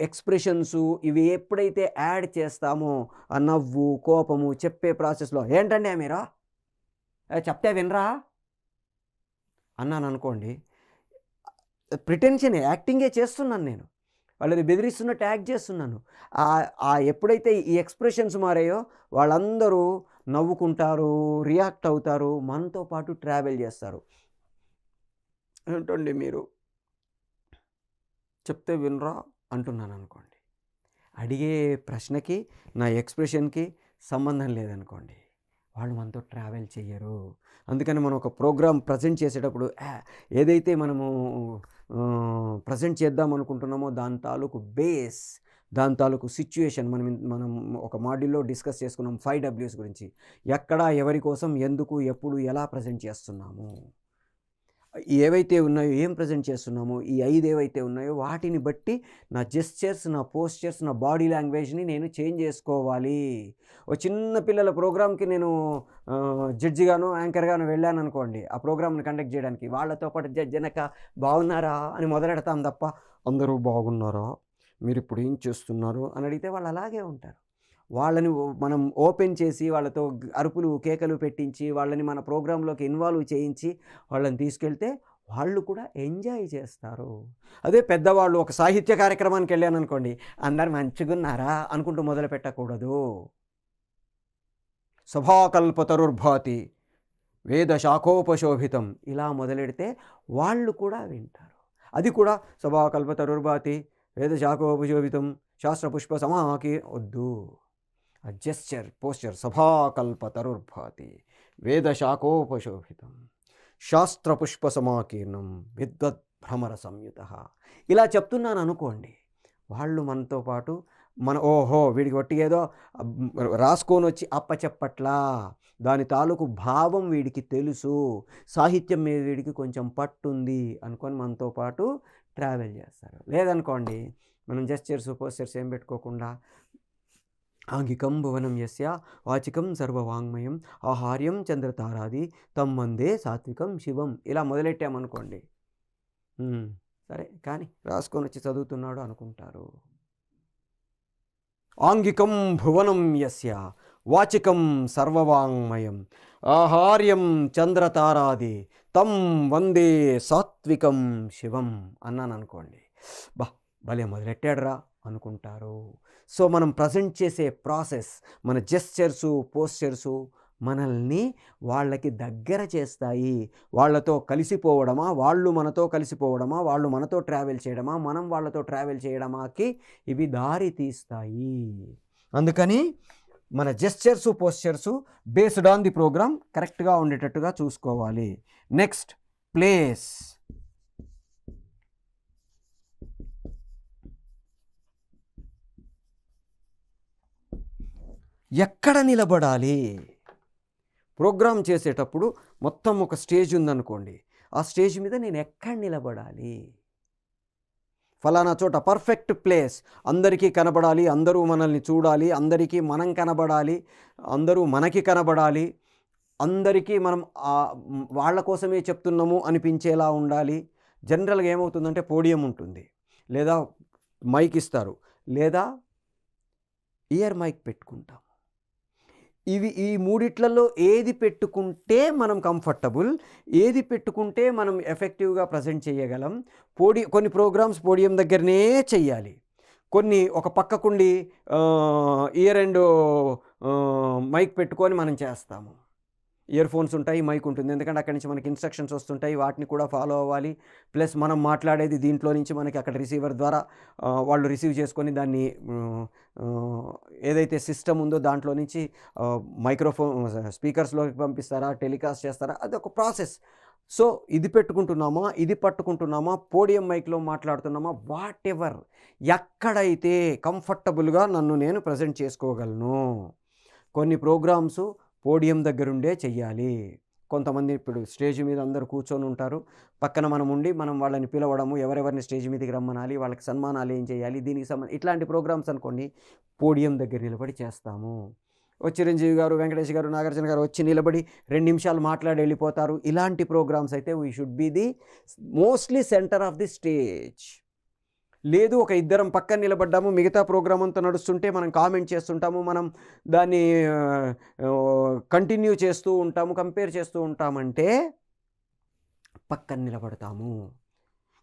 Expressions ఇవి ఎప్పుడైతే యాడ్ చేస్తామో, ఆ నవ్వు, కోపము చెప్పే ప్రాసెస్‌లో ఏంటండి మీరు? చెప్తే వినరా? అన్నాననుకోండి, ప్రిటెన్షనే యాక్టింగే చేస్తున్నాను నేను. వాళ్ళని బెదిరిస్తున్నట్టు యాక్ట్ చేస్తున్నాను. ఎప్పుడైతే ఈ ఎక్స్‌ప్రెషన్స్ మారాయో వాళ్ళందరూ నవ్వుకుంటారు, రియాక్ట్ అవుతారు, మనతో పాటు ట్రావెల్ చేస్తారు. ఏంటండి మీరు? చెప్తే వినరా? అంటున్నాననుకోండి. అడిగే ప్రశ్నకి, నా ఎక్స్‌ప్రెషన్‌కి సంబంధం లేదనుకోండి, వాళ్ళు మనతో ట్రావెల్ చెయ్యరు. అందుకని మనం ఒక ప్రోగ్రామ్ ప్రజెంట్ చేసేటప్పుడు ఏదైతే మనము ప్రజెంట్ చేద్దాం అనుకుంటున్నామో దాని తాలూకు బేస్, దాని తాలూకు సిచ్యుయేషన్ మనం ఒక మాడ్యూల్‌లో డిస్కస్ చేసుకున్నాం 5 డబ్ల్యూస్ గురించి. ఎక్కడ, ఎవరి కోసం, ఎందుకు, ఎప్పుడు, ఎలా ప్రజెంట్ చేస్తున్నాము. ఏవైతే ఉన్నాయో, ఏం ప్రజెంట్ చేస్తున్నామో, ఈ 5 ఏవైతే ఉన్నాయో వాటిని బట్టి నా జెస్చర్స్, నా పోస్చర్స్, నా బాడీ లాంగ్వేజ్‌ని నేను చేంజ్ చేసుకోవాలి. ఓ చిన్న పిల్లల ప్రోగ్రామ్‌కి నేను జడ్జిగానో, యాంకర్‌గానో వెళ్ళాననుకోండి, ఆ ప్రోగ్రామ్‌ని కండక్ట్ చేయడానికి. వాళ్ళతో పాటు జడ్జ్ ఎనక బాగున్నారా అని మొదలెడతాం తప్ప, అందరూ బాగున్నారా? మీరిప్పుడు ఏం చేస్తున్నారు? అని అడిగితే వాళ్ళు అలాగే ఉంటారు. వాళ్ళని మనం ఓపెన్ చేసి వాళ్ళతో అరుపులు, కేకలు పెట్టించి, వాళ్ళని మన ప్రోగ్రామ్‌లోకి ఇన్వాల్వ్ చేయించి, వాళ్ళని తీసుకెళ్తే వాళ్ళు కూడా ఎంజాయ్ చేస్తారు. అదే పెద్దవాళ్ళు ఒక సాహిత్య కార్యక్రమానికెళ్ళాననుకోండి, అందరు మంచిగున్నారా అనుకుంటూ మొదలుపెట్టకూడదు. సభాకల్పతరుర్భాతి వేద శాఖోపశోభితం ఇలా మొదలెడితే వాళ్ళు కూడా వింటారు. అది కూడా సభాకల్పతరుర్భాతి వేద శాఖోపశోభితం శాస్త్రపుష్ప సమాకి వద్దు. జెస్చర్, పోస్చర్ సభాకల్పతరుర్భాతి వేదశాఖోపశోభితం శాస్త్రపుష్ప సమాకీర్ణం విద్వద్భ్రమర సంయుతః. ఇలా చెప్తున్నాను అనుకోండి, వాళ్ళు మనతో పాటు ఓహో వీడికి వట్టి ఏదో రాసుకొని వచ్చి అప్పచెప్పట్లా, దాని తాలూకు భావం వీడికి తెలుసు, సాహిత్యం మీద వీడికి కొంచెం పట్టుంది అనుకొని మనతో పాటు ట్రావెల్ చేస్తారు. లేదనుకోండి, మనం జెస్చర్స్, పోస్చర్స్ ఏం పెట్టుకోకుండా ఆంగికం భువనం యస్య వాచికం సర్వవాంగ్మయం ఆహార్యం చంద్రతారాది తం వందే సాత్వికం శివం ఇలా మొదలెట్టామనుకోండి, సరే కానీ రాసుకొని వచ్చి చదువుతున్నాడు అనుకుంటారు. ఆంగికం భువనం యస్య వాచికం సర్వవాంగ్మయం ఆహార్యం చంద్రతారాది తం వందే సాత్వికం శివం అన్నాను అనుకోండి, భలే మొదలెట్టాడురా అనుకుంటారు. సో మనం ప్రజెంట్ చేసే ప్రాసెస్, మన జెస్చర్సు, పోస్చర్సు మనల్ని వాళ్ళకి దగ్గర చేస్తాయి. వాళ్ళతో కలిసిపోవడమా, వాళ్ళు మనతో కలిసిపోవడమా, వాళ్ళు మనతో ట్రావెల్ చేయడమా, మనం వాళ్ళతో ట్రావెల్ చేయడమాకి ఇవి దారి తీస్తాయి. అందుకని మన జెస్చర్సు, పోస్చర్సు బేస్డ్ ఆన్ ది ప్రోగ్రామ్ కరెక్ట్గా ఉండేటట్టుగా చూసుకోవాలి. Next, place. ఎక్కడ నిలబడాలి? ప్రోగ్రామ్ చేసేటప్పుడు మొత్తం ఒక స్టేజ్ ఉందనుకోండి, ఆ స్టేజ్ మీద నేను ఎక్కడ నిలబడాలి? ఫలానా చోట పర్ఫెక్ట్ ప్లేస్, అందరికీ కనబడాలి, అందరూ మనల్ని చూడాలి, అందరికీ మనం కనబడాలి, అందరూ మనకి కనబడాలి, అందరికీ మనం వాళ్ళ కోసమే చెప్తున్నాము అనిపించేలా ఉండాలి. జనరల్గా ఏమవుతుందంటే పోడియం ఉంటుంది, లేదా మైక్ ఇస్తారు, లేదా ఇయర్ మైక్ పెట్టుకుంటాం. ఈ మూడిట్లలో ఏది పెట్టుకుంటే మనం కంఫర్టబుల్, ఏది పెట్టుకుంటే మనం ఎఫెక్టివ్గా ప్రజెంట్ చేయగలం. కొన్ని ప్రోగ్రామ్స్ పోడియం దగ్గరనే చెయ్యాలి, కొన్ని ఒక పక్కకుండి ఇయర్ అండ్ మైక్ పెట్టుకొని మనం చేస్తాము. ఇయర్ ఫోన్స్ ఉంటాయి, మైక్ ఉంటుంది, ఎందుకంటే అక్కడి నుంచి మనకి ఇన్స్ట్రక్షన్స్ వస్తుంటాయి, వాటిని కూడా ఫాలో అవ్వాలి. ప్లస్ మనం మాట్లాడేది దీంట్లో నుంచి మనకి అక్కడ రిసీవర్ ద్వారా వాళ్ళు రిసీవ్ చేసుకొని దాన్ని ఏదైతే సిస్టమ్ ఉందో దాంట్లో నుంచి మైక్రోఫోన్ స్పీకర్స్లోకి పంపిస్తారా, టెలికాస్ట్ చేస్తారా, అదొక ప్రాసెస్. సో ఇది పెట్టుకుంటున్నామా, ఇది పట్టుకుంటున్నామా, పోడియం మైక్లో మాట్లాడుతున్నామా, వాట్ ఎవర్, ఎక్కడైతే కంఫర్టబుల్గా నన్ను నేను ప్రజెంట్ చేసుకోగలను. కొన్ని ప్రోగ్రామ్స్ పోడియం దగ్గరుండే చెయ్యాలి. కొంతమంది ఇప్పుడు స్టేజ్ మీద అందరూ కూర్చొని ఉంటారు, పక్కన మనం ఉండి మనం వాళ్ళని పిలవడము, ఎవరెవరిని స్టేజ్ మీదకి రమ్మనాలి, వాళ్ళకి సన్మానాలు ఏం చేయాలి, దీనికి ఇట్లాంటి ప్రోగ్రామ్స్ అనుకోండి పోడియం దగ్గర నిలబడి చేస్తాము. ఓ చిరంజీవి గారు, వెంకటేష్ గారు, నాగార్జున గారు వచ్చి నిలబడి 2 నిమిషాలు మాట్లాడి వెళ్ళిపోతారు. ఇలాంటి ప్రోగ్రామ్స్ అయితే we should be the mostly centre of the stage. లేదు ఒక ఇద్దరం పక్కన నిలబడ్డాము, మిగతా ప్రోగ్రామ్ అంతా నడుస్తుంటే మనం కామెంట్ చేస్తుంటాము, మనం దాన్ని కంటిన్యూ చేస్తూ ఉంటాము, కంపేర్ చేస్తూ ఉంటామంటే పక్కన నిలబడతాము.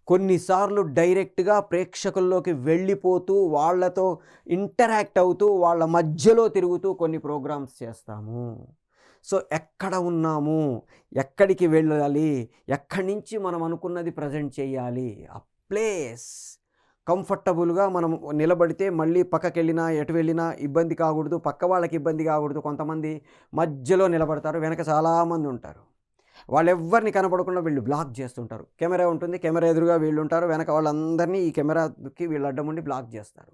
కొన్నిసార్లు డైరెక్ట్‌గా ప్రేక్షకుల్లోకి వెళ్ళిపోతూ, వాళ్ళతో ఇంటరాక్ట్ అవుతూ, వాళ్ళ మధ్యలో తిరుగుతూ కొన్ని ప్రోగ్రామ్స్ చేస్తాము. సో, ఎక్కడ ఉన్నాము? ఎక్కడికి వెళ్ళాలి? ఎక్కడి నుంచి మనం అనుకున్నది ప్రజెంట్ చేయాలి? ఆ ప్లేస్ కంఫర్టబుల్‌గా మనం నిలబడితే మళ్ళీ పక్కకెళ్ళినా, ఎటు వెళ్ళినా ఇబ్బంది కాకూడదు. పక్క వాళ్ళకి ఇబ్బంది కాకూడదు. కొంతమంది మధ్యలో నిలబడతారు. వెనక చాలామంది ఉంటారు. వాళ్ళెవ్వరిని కనపడకుండా వీళ్ళు బ్లాక్ చేస్తుంటారు. కెమెరా ఉంటుంది. కెమెరా ఎదురుగా వీళ్ళుంటారు. వెనక వాళ్ళందరినీ ఈ కెమెరాకి వీళ్ళు అడ్డముండి బ్లాక్ చేస్తారు.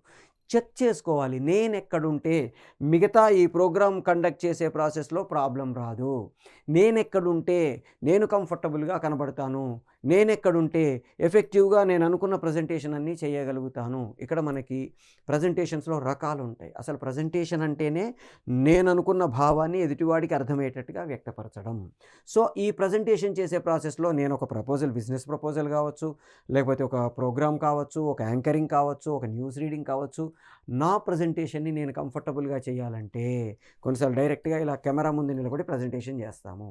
చెక్ చేసుకోవాలి. నేనెక్కడుంటే మిగతా ఈ ప్రోగ్రామ్ కండక్ట్ చేసే ప్రాసెస్‌లో ప్రాబ్లమ్ రాదు. నేనెక్కడుంటే నేను కంఫర్టబుల్‌గా కనబడతాను. నేనెక్కడుంటే ఎఫెక్టివ్‌గా నేను అనుకున్న ప్రజెంటేషన్ అన్నీ చేయగలుగుతాను. ఇక్కడ మనకి ప్రజెంటేషన్స్‌లో రకాలుంటాయి. అసలు ప్రజెంటేషన్ అంటేనే నేననుకున్న భావాన్ని ఎదుటివాడికి అర్థమయ్యేటట్టుగా వ్యక్తపరచడం. సో, ఈ ప్రజెంటేషన్ చేసే ప్రాసెస్‌లో నేను ఒక ప్రపోజల్, బిజినెస్ ప్రపోజల్ కావచ్చు, లేకపోతే ఒక ప్రోగ్రామ్ కావచ్చు, ఒక యాంకరింగ్ కావచ్చు, ఒక న్యూస్ రీడింగ్ కావచ్చు. నా ప్రజెంటేషన్‌ని నేను కంఫర్టబుల్‌గా చేయాలంటే కొన్నిసార్లు డైరెక్ట్‌గా ఇలా కెమెరా ముందు నిలబడి ప్రజెంటేషన్ చేస్తాము.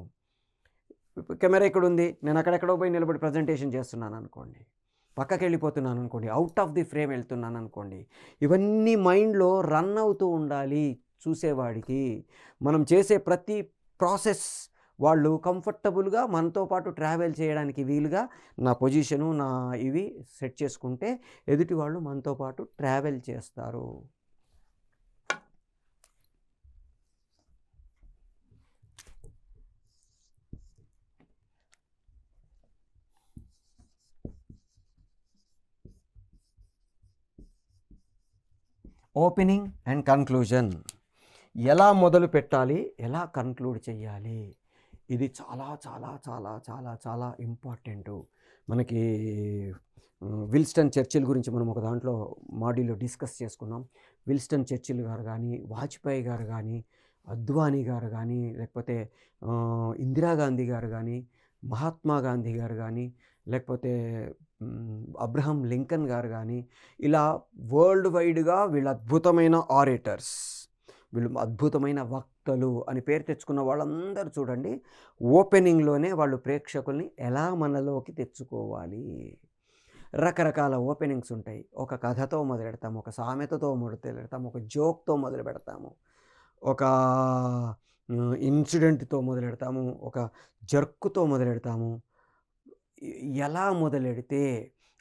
కెమెరా ఇక్కడుంది. నేను అక్కడెక్కడో పోయి నిలబడి ప్రజెంటేషన్ చేస్తున్నాననుకోండి. పక్కకెళ్ళిపోతున్నాననుకోండి. ఔట్ ఆఫ్ ది ఫ్రేమ్ వెళ్తున్నాననుకోండి. ఇవన్నీ మైండ్‌లో రన్ అవుతూ ఉండాలి చూసేవాడికి. మనం చేసే ప్రతి ప్రాసెస్ వాళ్ళు కంఫర్టబుల్‌గా మనతో పాటు ట్రావెల్ చేయడానికి వీలుగా నా పొజిషను, నా ఇవి సెట్ చేసుకుంటే ఎదుటి వాళ్ళు మనతో పాటు ట్రావెల్ చేస్తారు. Opening and conclusion. ఎలా మొదలు పెట్టాలి? ఎలా కన్క్లూడ్ చేయాలి? ఇది చాలా చాలా చాలా చాలా చాలా ఇంపార్టెంటు. మనకి విన్‌స్టన్ చర్చిల్ గురించి మనం ఒక దాంట్లో మాడ్యూల్‌లో డిస్కస్ చేసుకున్నాం. విన్‌స్టన్ చర్చిల్ గారు గానీ, వాజ్పేయి గారు గానీ, అద్వానీ గారు గానీ, లేకపోతే ఇందిరాగాంధీ గారు గానీ, మహాత్మా గాంధీ గారు గానీ, లేకపోతే అబ్రహం లింకన్ గారు గానీ, ఇలా వరల్డ్ వైడ్‌గా వీళ్ళు అద్భుతమైన ఆరేటర్స్. వీళ్ళు అద్భుతమైన వక్తలు అని పేరు తెచ్చుకున్న వాళ్ళందరూ చూడండి, ఓపెనింగ్‌లోనే వాళ్ళు ప్రేక్షకుల్ని ఎలా మనలోకి తెచ్చుకోవాలి. రకరకాల ఓపెనింగ్స్ ఉంటాయి. ఒక కథతో మొదలెడతాము, ఒక సామెతతో మొదలెడతాము, ఒక జోక్‌తో మొదలుపెడతాము, ఒక ఇన్సిడెంట్‌తో మొదలెడతాము, ఒక జర్క్‌తో మొదలెడతాము. ఎలా మొదలెడితే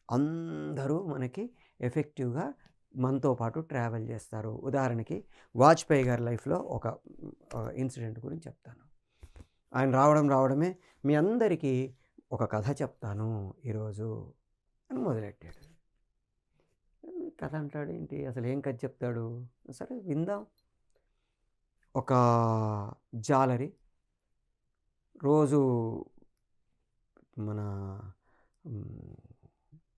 అందరూ మనకి ఎఫెక్టివ్‌గా మనతో పాటు ట్రావెల్ చేస్తారు. ఉదాహరణకి వాజ్పేయి గారి లైఫ్‌లో ఒక ఇన్సిడెంట్ గురించి చెప్తాను. ఆయన రావడమే మీ అందరికీ ఒక కథ చెప్తాను ఈరోజు అని మొదలెట్టాడు. కథ అంటాడేంటి? అసలు ఏం కథ చెప్తాడు? సరే విందాం. ఒక జాలరి రోజు మన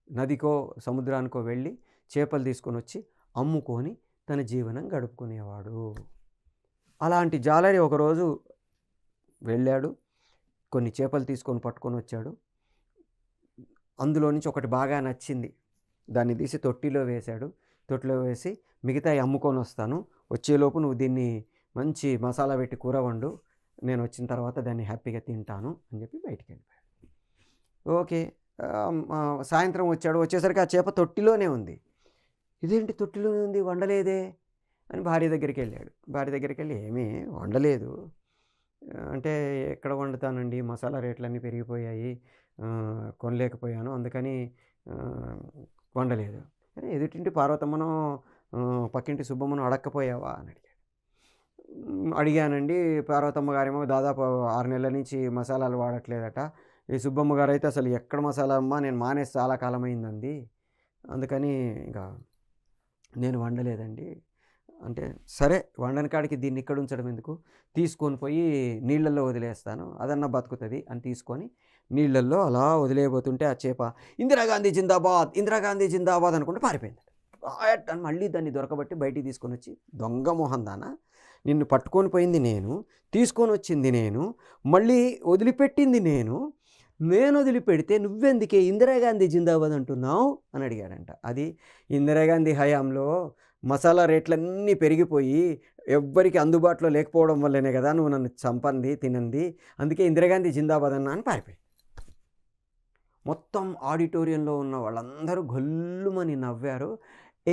నదికో, సముద్రానికో వెళ్ళి చేపలు తీసుకొనొచ్చి అమ్ముకొని తన జీవనం గడుపుకునేవాడు. అలాంటి జాలరి ఒకరోజు వెళ్ళాడు. కొన్ని చేపలు తీసుకొని పట్టుకొనొచ్చాడు. అందులో నుంచి ఒకటి బాగా నచ్చింది. దాన్ని తీసి తొట్టిలో వేశాడు. తొట్టిలో వేసి మిగతాయి అమ్ముకొనొస్తాను. వచ్చేలోపు నువ్వు దీన్ని మంచి మసాలా పెట్టి కూర వండు. నేనొచ్చిన తర్వాత దాన్ని హ్యాపీగా తింటాను అని చెప్పి బయటికెళ్ళిపోయాడు. ఓకే. సాయంత్రం వచ్చాడు. వచ్చేసరికి ఆ చేప తొట్టిలోనే ఉంది. ఇదేంటి తొట్టిలోనే ఉంది వండలేదే అని భార్య దగ్గరికెళ్ళాడు. భార్య దగ్గరికెళ్ళి ఏమీ వండలేదు అంటే, ఎక్కడ వండుతానండి మసాలా రేట్లన్నీ పెరిగిపోయాయి, కొనలేకపోయాను అందుకని వండలేదు. అరే ఎదుటింటి పార్వతమ్మనో పక్కింటి సుబ్బమ్మనో అడక్కపోయావా అని అడిగాడు. అడిగానండి. పార్వతమ్మ గారేమో దాదాపు 6 నెలల నుంచి మసాలాలు వాడట్లేదట. ఈ సుబ్బమ్మ గారైతే అసలు ఎక్కడ మసాలా అమ్మా నేను మానేసి చాలా కాలమైందండి. అందుకని ఇంకా నేను వండలేదండి. అంటే సరే వండని కాడికి దీన్ని ఇక్కడ ఉంచడం ఎందుకు? తీసుకొని పోయి నీళ్ళల్లో వదిలేస్తాను. అదన్నా బతుకుతది అని తీసుకొని నీళ్ళల్లో అలా వదిలేయబోతుంటే ఆ చేప ఇందిరాగాంధీ జిందాబాద్! ఇందిరాగాంధీ జిందాబాద్ అనుకుంటూ పారిపోయిందట. అని మళ్ళీ దాన్ని దొరకబట్టి బయటికి తీసుకొని వచ్చి, దొంగ మొహం దానా, నిన్ను పట్టుకొని పోయింది నేను, తీసుకొని వచ్చింది నేను, మళ్ళీ వదిలిపెట్టింది నేను, నేను వదిలిపెడితే నువ్వెందుకే ఇందిరాగాంధీ జిందాబాద్ అంటున్నావు అని అడిగాడంట. అది ఇందిరాగాంధీ హయాంలో మసాలా రేట్లన్నీ పెరిగిపోయి ఎవ్వరికి అందుబాటులో లేకపోవడం వల్లనే కదా నువ్వు నన్ను చంపంది తినంది, అందుకే ఇందిరాగాంధీ జిందాబాద్ అన్నా అని పారిపోయి. మొత్తం ఆడిటోరియంలో ఉన్న వాళ్ళందరూ గొల్లుమని నవ్వారు,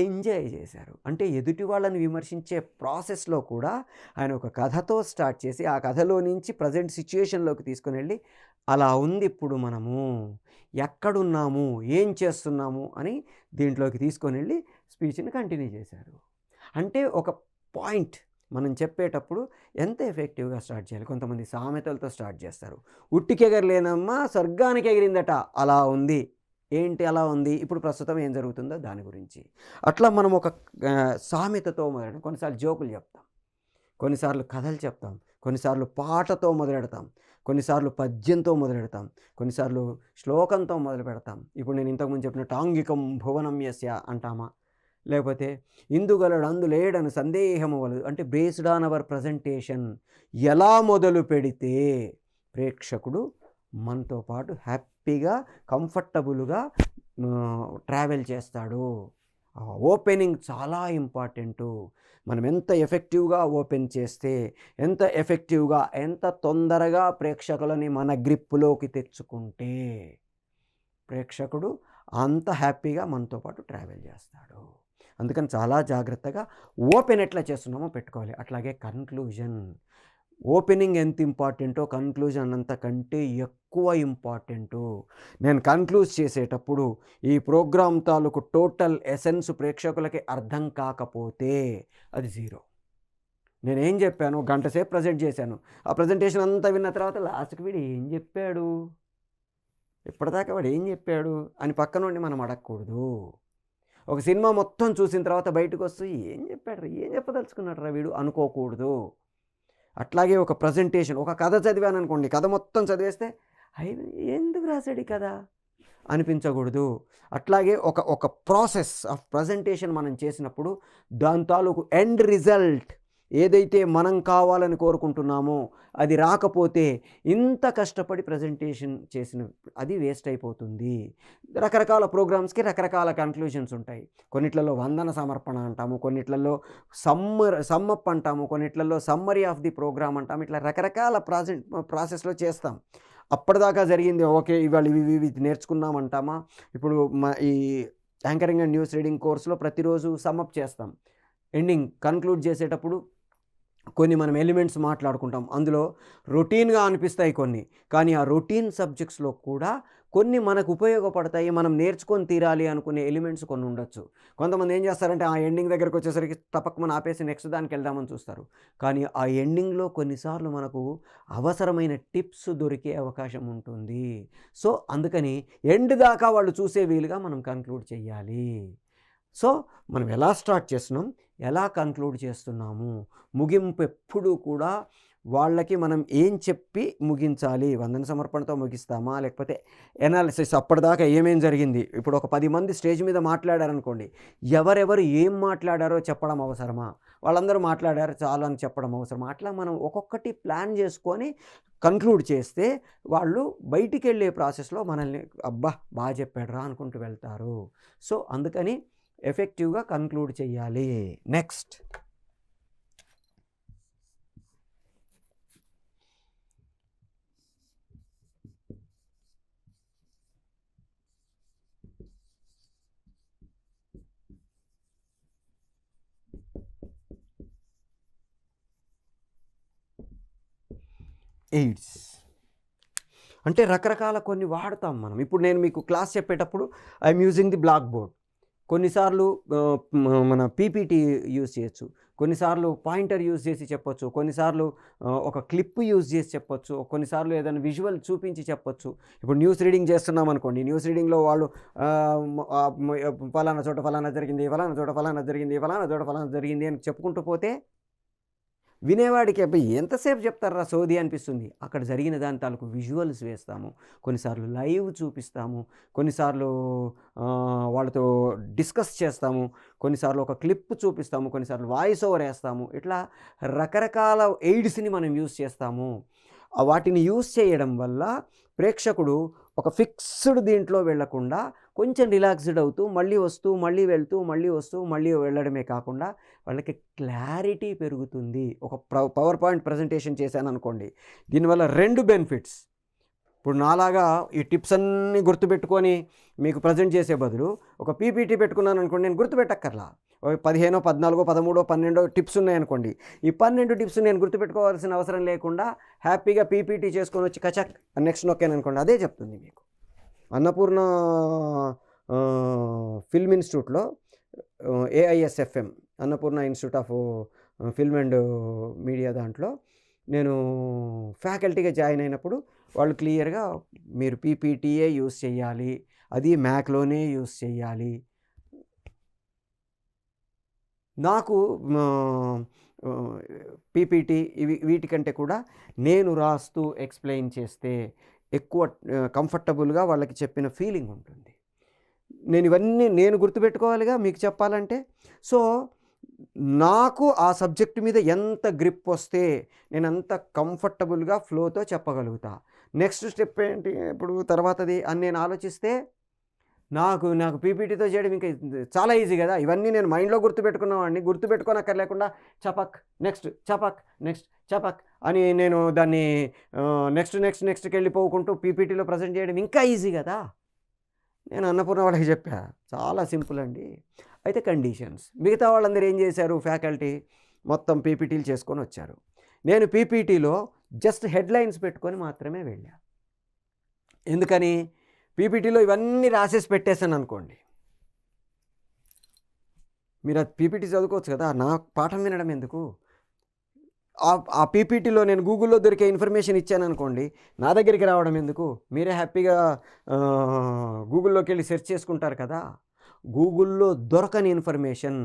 ఎంజాయ్ చేశారు. అంటే ఎదుటి వాళ్ళని విమర్శించే ప్రాసెస్లో కూడా ఆయన ఒక కథతో స్టార్ట్ చేసి ఆ కథలో నుంచి ప్రజెంట్ సిచ్యుయేషన్లోకి తీసుకుని వెళ్ళి, అలా ఉంది ఇప్పుడు మనము, ఎక్కడున్నాము, ఏం చేస్తున్నాము అని దీంట్లోకి తీసుకొని వెళ్ళి స్పీచ్ని కంటిన్యూ చేశారు. అంటే ఒక పాయింట్ మనం చెప్పేటప్పుడు ఎంత ఎఫెక్టివ్గా స్టార్ట్ చేయాలి. కొంతమంది సామెతలతో స్టార్ట్ చేస్తారు. ఉట్టికెగరలేనమ్మా స్వర్గానికి ఎగిరిందట, అలా ఉంది. ఏంటి అలా ఉంది, ఇప్పుడు ప్రస్తుతం ఏం జరుగుతుందో దాని గురించి. అట్లా మనం ఒక సామెతతో మొదలెడతాం, కొన్నిసార్లు జోకులు చెప్తాం, కొన్నిసార్లు కథలు చెప్తాం, కొన్నిసార్లు పాటతో మొదలెడతాం, కొన్నిసార్లు పద్యంతో మొదలెడతాం, కొన్నిసార్లు శ్లోకంతో మొదలు పెడతాం. ఇప్పుడు నేను ఇంతకుముందు చెప్పినట్టు ఆంగికం భువనం యస్య అంటామా, లేకపోతే ఇందుగలడు అందులేడని సందేహము వలదు, అంటే బేస్డ్ ఆన్ అవర్ ప్రజెంటేషన్ ఎలా మొదలు పెడితే ప్రేక్షకుడు మనతో పాటు హ్యాపీగా కంఫర్టబుల్గా ట్రావెల్ చేస్తాడు. ఓపెనింగ్ చాలా ఇంపార్టెంటు. మనం ఎంత ఎఫెక్టివ్గా ఓపెన్ చేస్తే, ఎంత ఎఫెక్టివ్గా, ఎంత తొందరగా ప్రేక్షకులని మన గ్రిప్పులోకి తెచ్చుకుంటే ప్రేక్షకుడు అంత హ్యాపీగా మనతో పాటు ట్రావెల్ చేస్తాడు. అందుకని చాలా జాగ్రత్తగా ఓపెన్ ఎట్లా చేస్తున్నామో పెట్టుకోవాలి. అట్లాగే కన్క్లూజన్, ఓపెనింగ్ ఎంత ఇంపార్టెంటో కన్క్లూజన్ అంతకంటే ఎక్కువ ఇంపార్టెంటు. నేను కన్క్లూజ్ చేసేటప్పుడు ఈ ప్రోగ్రామ్ తాలూకు టోటల్ ఎసెన్స్ ప్రేక్షకులకి అర్థం కాకపోతే అది జీరో. నేనేం చెప్పాను, గంట సేపు ప్రజెంట్ చేశాను, ఆ ప్రజెంటేషన్ అంతా విన్న తర్వాత లాస్ట్కి వీడు ఏం చెప్పాడు, ఇప్పటిదాకా వాడు ఏం చెప్పాడు అని పక్క నుండి మనం అడగకూడదు. ఒక సినిమా మొత్తం చూసిన తర్వాత బయటకు వస్తూ ఏం చెప్పాడు, ఏం చెప్పదలుచుకున్నాడు రా వీడు అనుకోకూడదు. అట్లాగే ఒక ప్రజెంటేషన్, ఒక కథ చదివాను అనుకోండి, కథ మొత్తం చదివేస్తే అయ్యి ఎందుకు రాశాడు ఈ కథ అనిపించకూడదు. అట్లాగే ఒక ప్రాసెస్ ఆఫ్ ప్రజెంటేషన్ మనం చేసినప్పుడు దాని తాలూకు ఎండ్ రిజల్ట్ ఏదైతే మనం కావాలని కోరుకుంటున్నామో అది రాకపోతే ఇంత కష్టపడి ప్రజెంటేషన్ చేసిన అది వేస్ట్ అయిపోతుంది. రకరకాల ప్రోగ్రామ్స్కి రకరకాల కన్క్లూషన్స్ ఉంటాయి. కొన్నిట్లలో వందన సమర్పణ అంటాము, కొన్నిట్లలో సమ్మప్ అంటాము, కొన్నిట్లలో సమ్మరీ ఆఫ్ ది ప్రోగ్రామ్ అంటాము. ఇట్లా రకరకాల ప్రాసెస్లో చేస్తాం. అప్పటిదాకా జరిగింది ఓకే, ఇవాళ ఇవి నేర్చుకున్నామంటామా. ఇప్పుడు ఈ యాంకరింగ్ అండ్ న్యూస్ రీడింగ్ కోర్సులో ప్రతిరోజు సమ్మప్ చేస్తాం. ఎండింగ్ కన్క్లూడ్ చేసేటప్పుడు కొన్ని మనం ఎలిమెంట్స్ మాట్లాడుకుంటాం. అందులో రొటీన్గా అనిపిస్తాయి కొన్ని, కానీ ఆ రొటీన్ సబ్జెక్ట్స్లో కూడా కొన్ని మనకు ఉపయోగపడతాయి, మనం నేర్చుకొని తీరాలి అనుకునే ఎలిమెంట్స్ కొన్ని ఉండొచ్చు. కొంతమంది ఏం చేస్తారంటే ఆ ఎండింగ్ దగ్గరకు వచ్చేసరికి తప్పక మనం ఆపేసి నెక్స్ట్ దానికి వెళ్దామని చూస్తారు. కానీ ఆ ఎండింగ్లో కొన్నిసార్లు మనకు అవసరమైన టిప్స్ దొరికే అవకాశం ఉంటుంది. సో అందుకని ఎండ్ దాకా వాళ్ళు చూసే వీలుగా మనం కన్క్లూడ్ చేయాలి. సో మనం ఎలా స్టార్ట్ చేస్తున్నాం, ఎలా కన్క్లూడ్ చేస్తున్నాము, ముగింపు ఎప్పుడూ కూడా వాళ్ళకి మనం ఏం చెప్పి ముగించాలి. వందన సమర్పణతో ముగిస్తామా, లేకపోతే ఎనాలిసిస్ అప్పటిదాకా ఏమేం జరిగింది. ఇప్పుడు ఒక 10 మంది స్టేజ్ మీద మాట్లాడారనుకోండి, ఎవరెవరు ఏం మాట్లాడారో చెప్పడం అవసరమా, వాళ్ళందరూ మాట్లాడారు చాలు అని చెప్పడం అవసరమా. అట్లా మనం ఒక్కొక్కటి ప్లాన్ చేసుకొని కన్క్లూడ్ చేస్తే వాళ్ళు బయటికి వెళ్ళే ప్రాసెస్లో మనల్ని అబ్బా బాగా చెప్పాడురా అనుకుంటూ వెళ్తారు. సో అందుకని ఎఫెక్టివ్గా కన్క్లూడ్ చేయాలి. నెక్స్ట్ ఎయిడ్స్ అంటే రకరకాల కొన్ని వాడతాం మనం. ఇప్పుడు నేను మీకు క్లాస్ చెప్పేటప్పుడు I'm using the black board. కొన్నిసార్లు మన పీపీటీ యూజ్ చేయొచ్చు, కొన్నిసార్లు పాయింటర్ యూజ్ చేసి చెప్పొచ్చు, కొన్నిసార్లు ఒక క్లిప్ యూజ్ చేసి చెప్పొచ్చు, కొన్నిసార్లు ఏదైనా విజువల్ చూపించి చెప్పొచ్చు. ఇప్పుడు న్యూస్ రీడింగ్ చేస్తున్నాం అనుకోండి, న్యూస్ రీడింగ్లో వాళ్ళు ఫలానా చోట ఫలానా జరిగింది, ఫలానా చోట ఫలానా జరిగింది, ఫలానా చోట ఫలానా జరిగింది అని చెప్పుకుంటూ పోతే వినేవాడికి అబ్బా ఎంతసేపు చెప్తారా సోది అనిపిస్తుంది. అక్కడ జరిగిన దాని తాలూకు విజువల్స్ వేస్తాము. కొన్నిసార్లు లైవ్ చూపిస్తాము. కొన్నిసార్లు వాళ్ళతో డిస్కస్ చేస్తాము. కొన్నిసార్లు ఒక క్లిప్ చూపిస్తాము. కొన్నిసార్లు వాయిస్ ఓవర్ ఏస్తాము. ఇట్లా రకరకాల ఎయిడ్స్‌ని మనం యూజ్ చేస్తాము. వాటిని యూజ్ చేయడం వల్ల ప్రేక్షకుడు ఒక ఫిక్స్డ్ దీంట్లో వెళ్ళకుండా కొంచెం రిలాక్స్డ్ అవుతూ, మళ్ళీ వస్తూ, మళ్ళీ వెళ్తూ, మళ్ళీ వస్తూ, మళ్ళీ వెళ్ళడమే కాకుండా వాళ్ళకి క్లారిటీ పెరుగుతుంది. ఒక పవర్ పాయింట్ ప్రజెంటేషన్ చేశాననుకోండి, దీనివల్ల 2 బెనిఫిట్స్. ఇప్పుడు నాలాగా ఈ టిప్స్ అన్నీ గుర్తుపెట్టుకొని మీకు ప్రజెంట్ చేసే బదులు ఒక పీపీటీ పెట్టుకున్నాను అనుకోండి, నేను గుర్తుపెట్టక్కర్లా. 15, 14, 13, 12 టిప్స్ ఉన్నాయనుకోండి, ఈ 12 టిప్స్ నేను గుర్తుపెట్టుకోవాల్సిన అవసరం లేకుండా హ్యాపీగా పీపీటీ చేసుకొని వచ్చి కచక్ నెక్స్ట్ నొక్కాననుకోండి, అదే చెప్తుంది మీకు. అన్నపూర్ణ ఫిల్మ్ ఇన్స్టిట్యూట్లో ఏఐఎస్ఎఫ్ఎం Annapurna institute of film and media దాంట్లో నేను ఫ్యాకల్టీగా జాయిన్ అయినప్పుడు వాళ్ళు క్లియర్గా మీరు పీపీటీయే యూస్ చేయాలి, అది మ్యాక్లోనే యూస్ చేయాలి. నాకు పీపీటీ వీటికంటే కూడా నేను రాస్తూ ఎక్స్ప్లెయిన్ చేస్తే ఎక్కువ కంఫర్టబుల్గా వాళ్ళకి చెప్పిన ఫీలింగ్ ఉంటుంది. నేను గుర్తుపెట్టుకోవాలిగా మీకు చెప్పాలంటే. సో నాకు ఆ సబ్జెక్ట్ మీద ఎంత గ్రిప్ వస్తే నేను అంత కంఫర్టబుల్గా ఫ్లోతో చెప్పగలుగుతా. నెక్స్ట్ స్టెప్ ఏంటి ఇప్పుడు తర్వాతది అని నేను ఆలోచిస్తే నాకు పీపీటీతో చేయడం ఇంకా చాలా ఈజీ కదా. ఇవన్నీ నేను మైండ్లో గుర్తుపెట్టుకున్నవాడిని, గుర్తుపెట్టుకోనక్కర్లేకుండా చపక్ నెక్స్ట్, చపక్ నెక్స్ట్, చపక్ అని నేను దాన్ని నెక్స్ట్కి వెళ్ళిపోకుంటూ పీపీటీలో ప్రజెంట్ చేయడం ఇంకా ఈజీ కదా. నేను అన్నపూర్ణ వాళ్ళకి చెప్పా, చాలా సింపుల్ అండి. అయితే కండిషన్స్. మిగతా వాళ్ళందరూ ఏం చేశారు, ఫ్యాకల్టీ మొత్తం పీపీటీలు చేసుకొని వచ్చారు. నేను పీపీటీలో జస్ట్ హెడ్లైన్స్ పెట్టుకొని మాత్రమే వెళ్ళా. ఎందుకని, పీపీటీలో ఇవన్నీ రాసేసి పెట్టేశాను అనుకోండి, మీరు అది పీపీటీ చదువుకోవచ్చు కదా, నా పాఠం వినడం ఎందుకు. ఆ పీపీటీలో నేను గూగుల్లో దొరికే ఇన్ఫర్మేషన్ ఇచ్చాను అనుకోండి, నా దగ్గరికి రావడం ఎందుకు. మీరే హ్యాపీగా గూగుల్లోకి వెళ్ళి సెర్చ్ చేసుకుంటారు కదా. గూగుల్లో దొరకని ఇన్ఫర్మేషన్,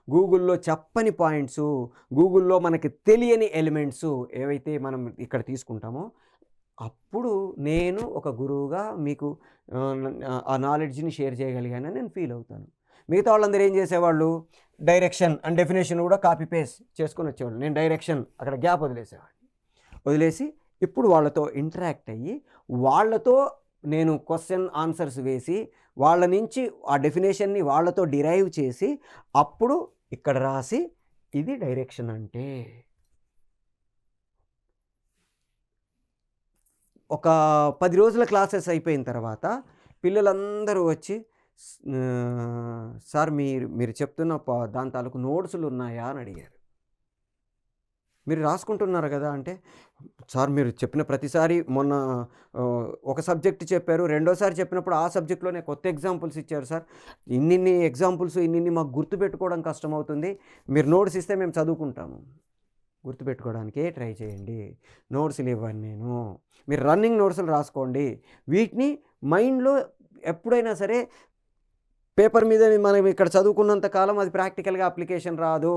గూగుల్లో చెప్పని పాయింట్సు, గూగుల్లో మనకి తెలియని ఎలిమెంట్సు ఏవైతే మనం ఇక్కడ తీసుకుంటామో, అప్పుడు నేను ఒక గురువుగా మీకు ఆ నాలెడ్జ్ని షేర్ చేయగలిగానని నేను ఫీల్ అవుతాను. మిగతా వాళ్ళందరూ ఏం చేసేవాళ్ళు, డైరెక్షన్ అండ్ డెఫినేషన్ కూడా కాపీ పేస్ట్ చేసుకొని వచ్చేవాళ్ళు. నేను డైరెక్షన్ అక్కడ గ్యాప్ వదిలేసి ఇప్పుడు వాళ్ళతో ఇంటరాక్ట్ అయ్యి వాళ్ళతో నేను క్వశ్చన్ ఆన్సర్స్ వేసి వాళ్ళ నుంచి ఆ డెఫినేషన్ని వాళ్ళతో డిరైవ్ చేసి అప్పుడు ఇక్కడ రాసి ఇది డైరెక్షన్ అంటే. ఒక 10 రోజుల క్లాసెస్ అయిపోయిన తర్వాత పిల్లలందరూ వచ్చి సార్ మీరు చెప్తున్న దాని తాలూకు నోట్సులు ఉన్నాయా అని అడిగారు. మీరు రాసుకుంటున్నారు కదా అంటే, సార్ మీరు చెప్పిన ప్రతిసారి మొన్న ఒక సబ్జెక్ట్ చెప్పారు, రెండోసారి చెప్పినప్పుడు ఆ సబ్జెక్ట్లోనే కొత్త ఎగ్జాంపుల్స్ ఇచ్చారు సార్, ఇన్నిన్ని ఎగ్జాంపుల్స్ ఇన్నిన్ని మాకు గుర్తుపెట్టుకోవడం కష్టమవుతుంది, మీరు నోట్స్ ఇస్తే మేము చదువుకుంటాము. గుర్తుపెట్టుకోవడానికే ట్రై చేయండి, నోట్స్లు ఇవ్వను నేను, మీరు రన్నింగ్ నోట్స్లు రాసుకోండి. వీటిని మైండ్లో ఎప్పుడైనా సరే పేపర్ మీద మనం ఇక్కడ చదువుకున్నంత కాలం అది ప్రాక్టికల్గా అప్లికేషన్ రాదు.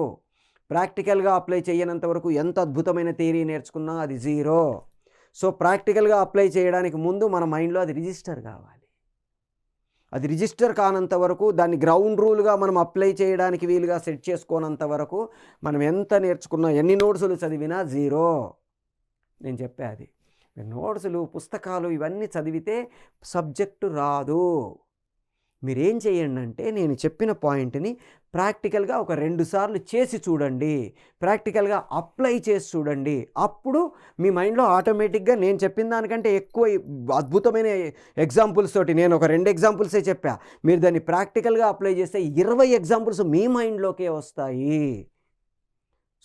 ప్రాక్టికల్గా అప్లై చేయనంత వరకు ఎంత అద్భుతమైన థియరీ నేర్చుకున్నా అది జీరో. సో ప్రాక్టికల్గా అప్లై చేయడానికి ముందు మన మైండ్లో అది రిజిస్టర్ కావాలి. అది రిజిస్టర్ కానంత వరకు, దాన్ని గ్రౌండ్ రూల్గా మనం అప్లై చేయడానికి వీలుగా సెట్ చేసుకోనంత వరకు మనం ఎంత నేర్చుకున్నా, ఎన్ని నోట్సులు చదివినా జీరో. నేను చెప్పే అది నోట్సులు, పుస్తకాలు ఇవన్నీ చదివితే సబ్జెక్టు రాదు. మీరేం చేయండి అంటే, నేను చెప్పిన పాయింట్ని ప్రాక్టికల్గా ఒక 2 సార్లు చేసి చూడండి, ప్రాక్టికల్గా అప్లై చేసి చూడండి. అప్పుడు మీ మైండ్లో ఆటోమేటిక్గా నేను చెప్పిన దానికంటే ఎక్కువ అద్భుతమైన ఎగ్జాంపుల్స్ తోటి, నేను ఒక 2 ఎగ్జాంపుల్సే చెప్పా, మీరు దాన్ని ప్రాక్టికల్గా అప్లై చేస్తే 20 ఎగ్జాంపుల్స్ మీ మైండ్లోకే వస్తాయి.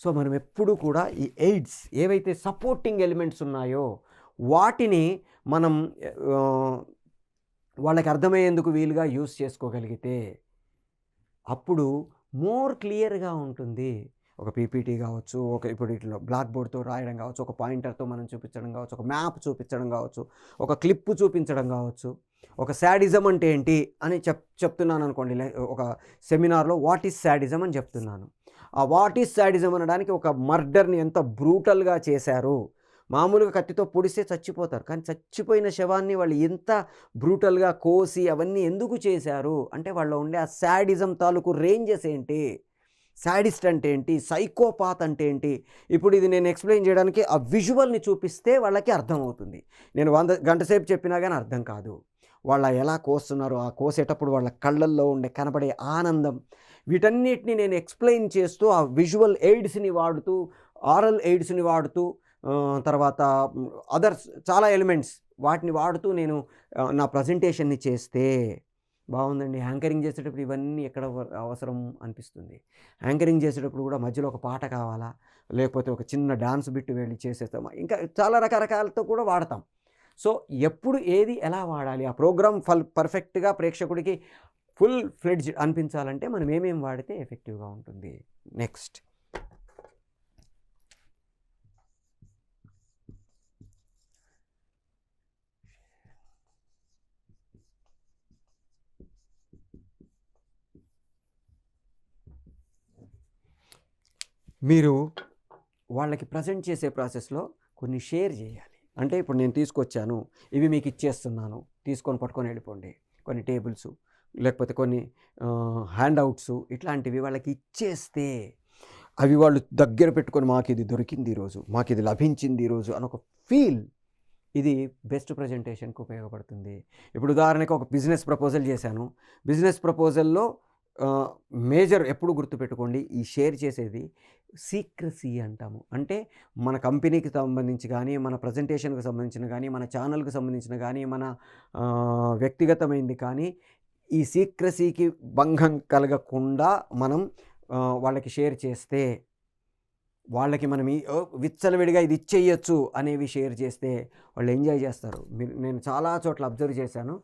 సో మనం ఎప్పుడు కూడా ఈ ఎయిడ్స్ ఏవైతే సపోర్టింగ్ ఎలిమెంట్స్ ఉన్నాయో వాటిని మనం వాళ్ళకి అర్థమయ్యేందుకు వీలుగా యూస్ చేసుకోగలిగితే అప్పుడు మోర్ క్లియర్గా ఉంటుంది. ఒక పీపీటీ కావచ్చు, ఇప్పుడు ఇట్లా బ్లాక్ బోర్డ్తో రాయడం కావచ్చు, ఒక పాయింటర్తో మనం చూపించడం కావచ్చు, ఒక మ్యాప్ చూపించడం కావచ్చు, ఒక క్లిప్ చూపించడం కావచ్చు. ఒక శాడిజం అంటే ఏంటి అని చెప్తున్నాను అనుకోండి, ఒక సెమినార్లో వాట్ ఈజ్ శాడిజం అని చెప్తున్నాను. ఆ వాట్ ఈజ్ శాడిజం అనడానికి ఒక మర్డర్‌ని ఎంత బ్రూటల్‌గా చేశారు. మామూలుగా కత్తితో పొడిస్తే చచ్చిపోతారు. కానీ చచ్చిపోయిన శవాన్ని వాళ్ళు ఎంత బ్రూటల్‌గా కోసి అవన్నీ ఎందుకు చేశారు? అంటే వాళ్ళలో ఉండే ఆ శాడిజం తాలూకు రేంజెస్ ఏంటి? శాడిస్ట్ అంటే ఏంటి? సైకోపాత్ అంటే ఏంటి? ఇప్పుడు ఇది నేను ఎక్స్‌ప్లెయిన్ చేయడానికి ఆ విజువల్‌ని చూపిస్తే వాళ్ళకి అర్థమవుతుంది. నేను 100 గంట సేపు చెప్పినా గాని అర్థం కాదు. వాళ్ళ ఎలా కోస్తున్నారో, ఆ కోసేటప్పుడు వాళ్ళ కళ్ళల్లో ఉండే కనపడే ఆనందం, వీటన్నిటిని నేను ఎక్స్‌ప్లెయిన్ చేస్తూ ఆ విజువల్ ఎయిడ్స్‌ని వాడుతూ, ఆరల్ ఎయిడ్స్‌ని వాడుతూ తర్వాత అదర్స్ చాలా ఎలిమెంట్స్ వాటిని వాడుతూ నేను నా ప్రజెంటేషన్‌ని చేస్తే బావుందండి. యాంకరింగ్ చేసేటప్పుడు ఇవన్నీ ఎక్కడ అవసరం అనిపిస్తుంది. యాంకరింగ్ చేసేటప్పుడు కూడా మధ్యలో ఒక పాట కావాలా? లేకపోతే ఒక చిన్న డాన్స్ బిట్ వెళ్ళి చేసేస్తామా? ఇంకా చాలా రకరకాలతో కూడా వాడతాం. సో, ఎప్పుడు ఏది ఎలా వాడాలి? ఆ ప్రోగ్రామ్ పర్ఫెక్ట్‌గా ప్రేక్షకుడికి ఫుల్ ఫ్లెడ్జ్డ్ అనిపించాలంటే మనం ఏమేమి వాడితే ఎఫెక్టివ్‌గా ఉంటుంది. నెక్స్ట్. మీరు వాళ్ళకి ప్రెజెంట్ చేసే ప్రాసెస్‌లో కొన్ని షేర్ జేయాలి. అంటే ఇప్పుడు నేను తీసుకొచ్చాను. ఇవి మీకిచ్చేస్తున్నాను. తీసుకొని పట్టుకొని వెళ్ళిపోండి. కొన్ని టేబుల్సు, లేకపోతే కొన్ని హ్యాండౌట్సు ఇట్లాంటివి వాళ్ళకి ఇచ్చేస్తే, అవి వాళ్ళు దగ్గర పెట్టుకొని మాకిది దొరికింది ఈరోజు, మాకిది లభించింది ఈరోజు అని ఒక ఫీల్ ఇది బెస్ట్ ప్రెజెంటేషన్‌కి ఉపయోగపడుతుంది. ఇప్పుడు ఉదాహరణకి ఒక బిజినెస్ ప్రపోజల్ చేశాను. బిజినెస్ ప్రపోజల్‌లో ఆహ్, మేజర్ ఎప్పుడు గుర్తుపెట్టుకోండి ఈ షేర్ చేసేది సీక్రెసీ అంటాము. అంటే మన కంపెనీకి సంబంధించి గానీ, మన ప్రెజెంటేషన్‌కి సంబంధించిన గానీ, మన ఛానెల్‌కి సంబంధించిన గానీ, మన వ్యక్తిగతమైంది కానీ, ఈ సీక్రెసీకి భంగం కలగకుండా మనం వాళ్ళకి షేర్ చేస్తే వాళ్ళకి మనం విచ్చలవిడిగా ఇది ఇచ్చేయొచ్చు అనేవి షేర్ చేస్తే వాళ్ళు ఎంజాయ్ చేస్తారు. నేను చాలా చోట్ల అబ్జర్వ్ చేశాను.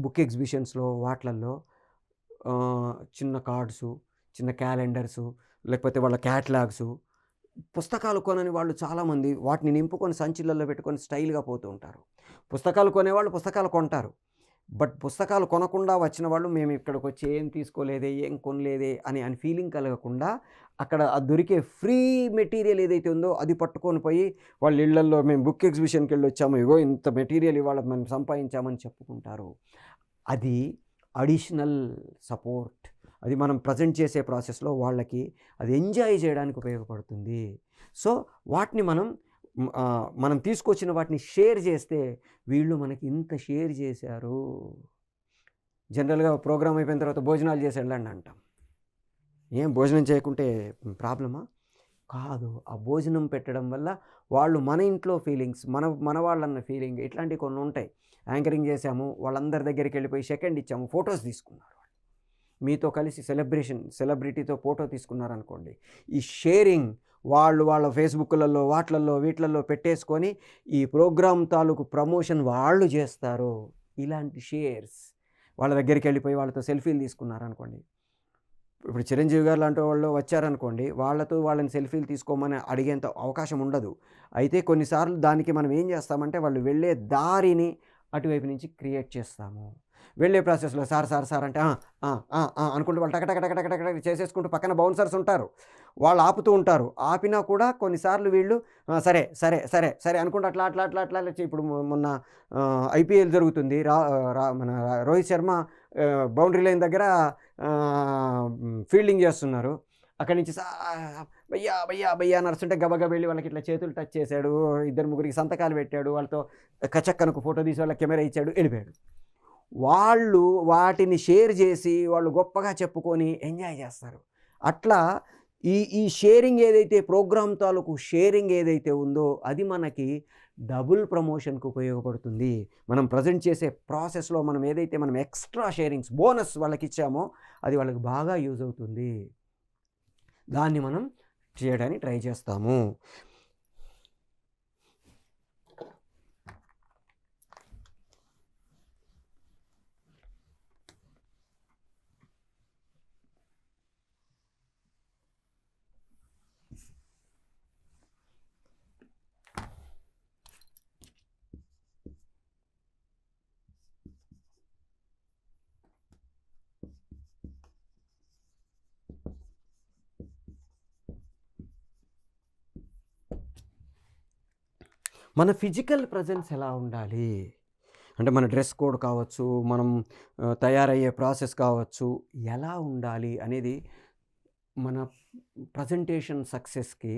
బుక్ ఎగ్జిబిషన్స్‌లో వాట్లల్లో చిన్న కార్డ్సు, చిన్న క్యాలెండర్సు, లేకపోతే వాళ్ళ క్యాటలాగ్సు, పుస్తకాలు కొనని వాళ్ళు చాలామంది వాటిని నింపుకొని సంచులలో పెట్టుకొని స్టైల్‌గా పోతూ ఉంటారు. పుస్తకాలు కొనేవాళ్ళు పుస్తకాలు కొంటారు. బట్ పుస్తకాలు కొనకుండా వచ్చిన వాళ్ళు మేము ఇక్కడికొచ్చి ఏం తీసుకోలేదే, ఏం కొనలేదే అని ఫీలింగ్ కలగకుండా అక్కడ దొరికే ఫ్రీ మెటీరియల్ ఏదైతే ఉందో అది పట్టుకొని పోయి వాళ్ళ ఇళ్లల్లో మేము బుక్ ఎగ్జిబిషన్‌కెళ్ళొచ్చాము. ఇగో ఇంత మెటీరియల్ ఇవాళ మేము సంపాదించామని చెప్పుకుంటారు. అది అడిషనల్ సపోర్ట్. అది మనం ప్రెజెంట్ చేసే ప్రాసెస్‌లో వాళ్ళకి అది ఎంజాయ్ చేయడానికి ఉపయోగపడుతుంది. సో, వాటిని మనం తీసుకొచ్చిన వాటిని షేర్ చేస్తే వీళ్ళు మనకి ఇంత షేర్ చేశారు. జనరల్‌గా ప్రోగ్రామ్ అయిపోయిన తర్వాత భోజనాలు చేసి ఎళ్ళండి అంటాం. ఏం భోజనం చేయకుంటే ప్రాబ్లమా? కాదు. ఆ భోజనం పెట్టడం వల్ల వాళ్ళు మన ఇంట్లో ఫీలింగ్స్, మన వాళ్ళన్న ఫీలింగ్ ఇట్లాంటివి కొన్ని ఉంటాయి. యాంకరింగ్ చేశాము. వాళ్ళందరి దగ్గరికెళ్ళిపోయి సెకండ్ ఇచ్చాము. ఫోటోస్ తీసుకున్నారు. మీతో కలిసి సెలబ్రిటీతో ఫోటో తీసుకున్నారనుకోండి. ఈ షేరింగ్ వాళ్ళు వాళ్ళ ఫేస్‌బుక్‌లలో, వాట్లల్లో, వీట్లల్లో పెట్టేసుకొని ఈ ప్రోగ్రామ్ తాలూకు ప్రమోషన్ వాళ్ళు జేస్తారు. ఇలాంటి షేర్స్ వాళ్ళ దగ్గరికెళ్ళిపోయి వాళ్ళతో సెల్ఫీలు తీసుకున్నారనుకోండి. ఇప్పుడు చిరంజీవి గారు లాంటి వాళ్ళు వచ్చారనుకోండి, వాళ్ళని సెల్ఫీలు తీసుకోమని అడిగేంత అవకాశం ఉండదు. అయితే కొన్నిసార్లు దానికి మనం ఏం చేస్తామంటే, వాళ్ళు వెళ్ళే దారిని అటువైపు నుంచి క్రియేట్ చేస్తాము. వెళ్ళే ప్రాసెస్‌లో సార్ అంటే అనుకుంటూ వాళ్ళు టక టక టక టక టక చేసేసుకుంటూ పక్కన బౌన్సర్స్ ఉంటారు. వాళ్ళు ఆపుతూ ఉంటారు. ఆపినా కూడా కొన్నిసార్లు వీళ్ళు సరే అనుకుంటూ అట్లా ఇప్పుడు మొన్న ఐపీఎల్ జరుగుతుంది. మన రోహిత్ శర్మ బౌండరీ లైన్ దగ్గర ఫీల్డింగ్ చేస్తున్నారు. అక్కడి నుంచి భయ్యా అని అరుస్తుంటే గబగబా వెళ్లి వాళ్ళకి ఇట్లా చేతులు టచ్ చేసాడు. ఇద్దరు ముగ్గురికి సంతకాలు పెట్టాడు. వాళ్ళతో కచక్కన ఒక ఫోటో తీసి వాళ్ళకి కెమెరా ఇచ్చాడు. ఎళ్ళిపోయాడు. వాళ్ళు వాటిని షేర్ చేసి వాళ్ళు గొప్పగా చెప్పుకొని ఎంజాయ్ చేస్తారు. అట్లా ఈ షేరింగ్ ఏదైతే ప్రోగ్రామ్ తాలూకు షేరింగ్ ఏదైతే ఉందో అది మనకి డబుల్ ప్రమోషన్‌కి ఉపయోగపడుతుంది. మనం ప్రెజెంట్ చేసే ప్రాసెస్‌లో మనం ఎక్స్‌ట్రా షేరింగ్స్ బోనస్ వాళ్ళకిచ్చామో అది వాళ్ళకి బాగా యూజ్ అవుతుంది. దాన్ని మనం చేయడానికి ట్రై చేస్తాము. మన ఫిజికల్ ప్రెజెన్స్ ఎలా ఉండాలి? అంటే మన డ్రెస్ కోడ్ కావచ్చు, మనం తయారయ్యే ప్రాసెస్ కావచ్చు, ఎలా ఉండాలి అనేది మన ప్రజెంటేషన్ సక్సెస్‌కి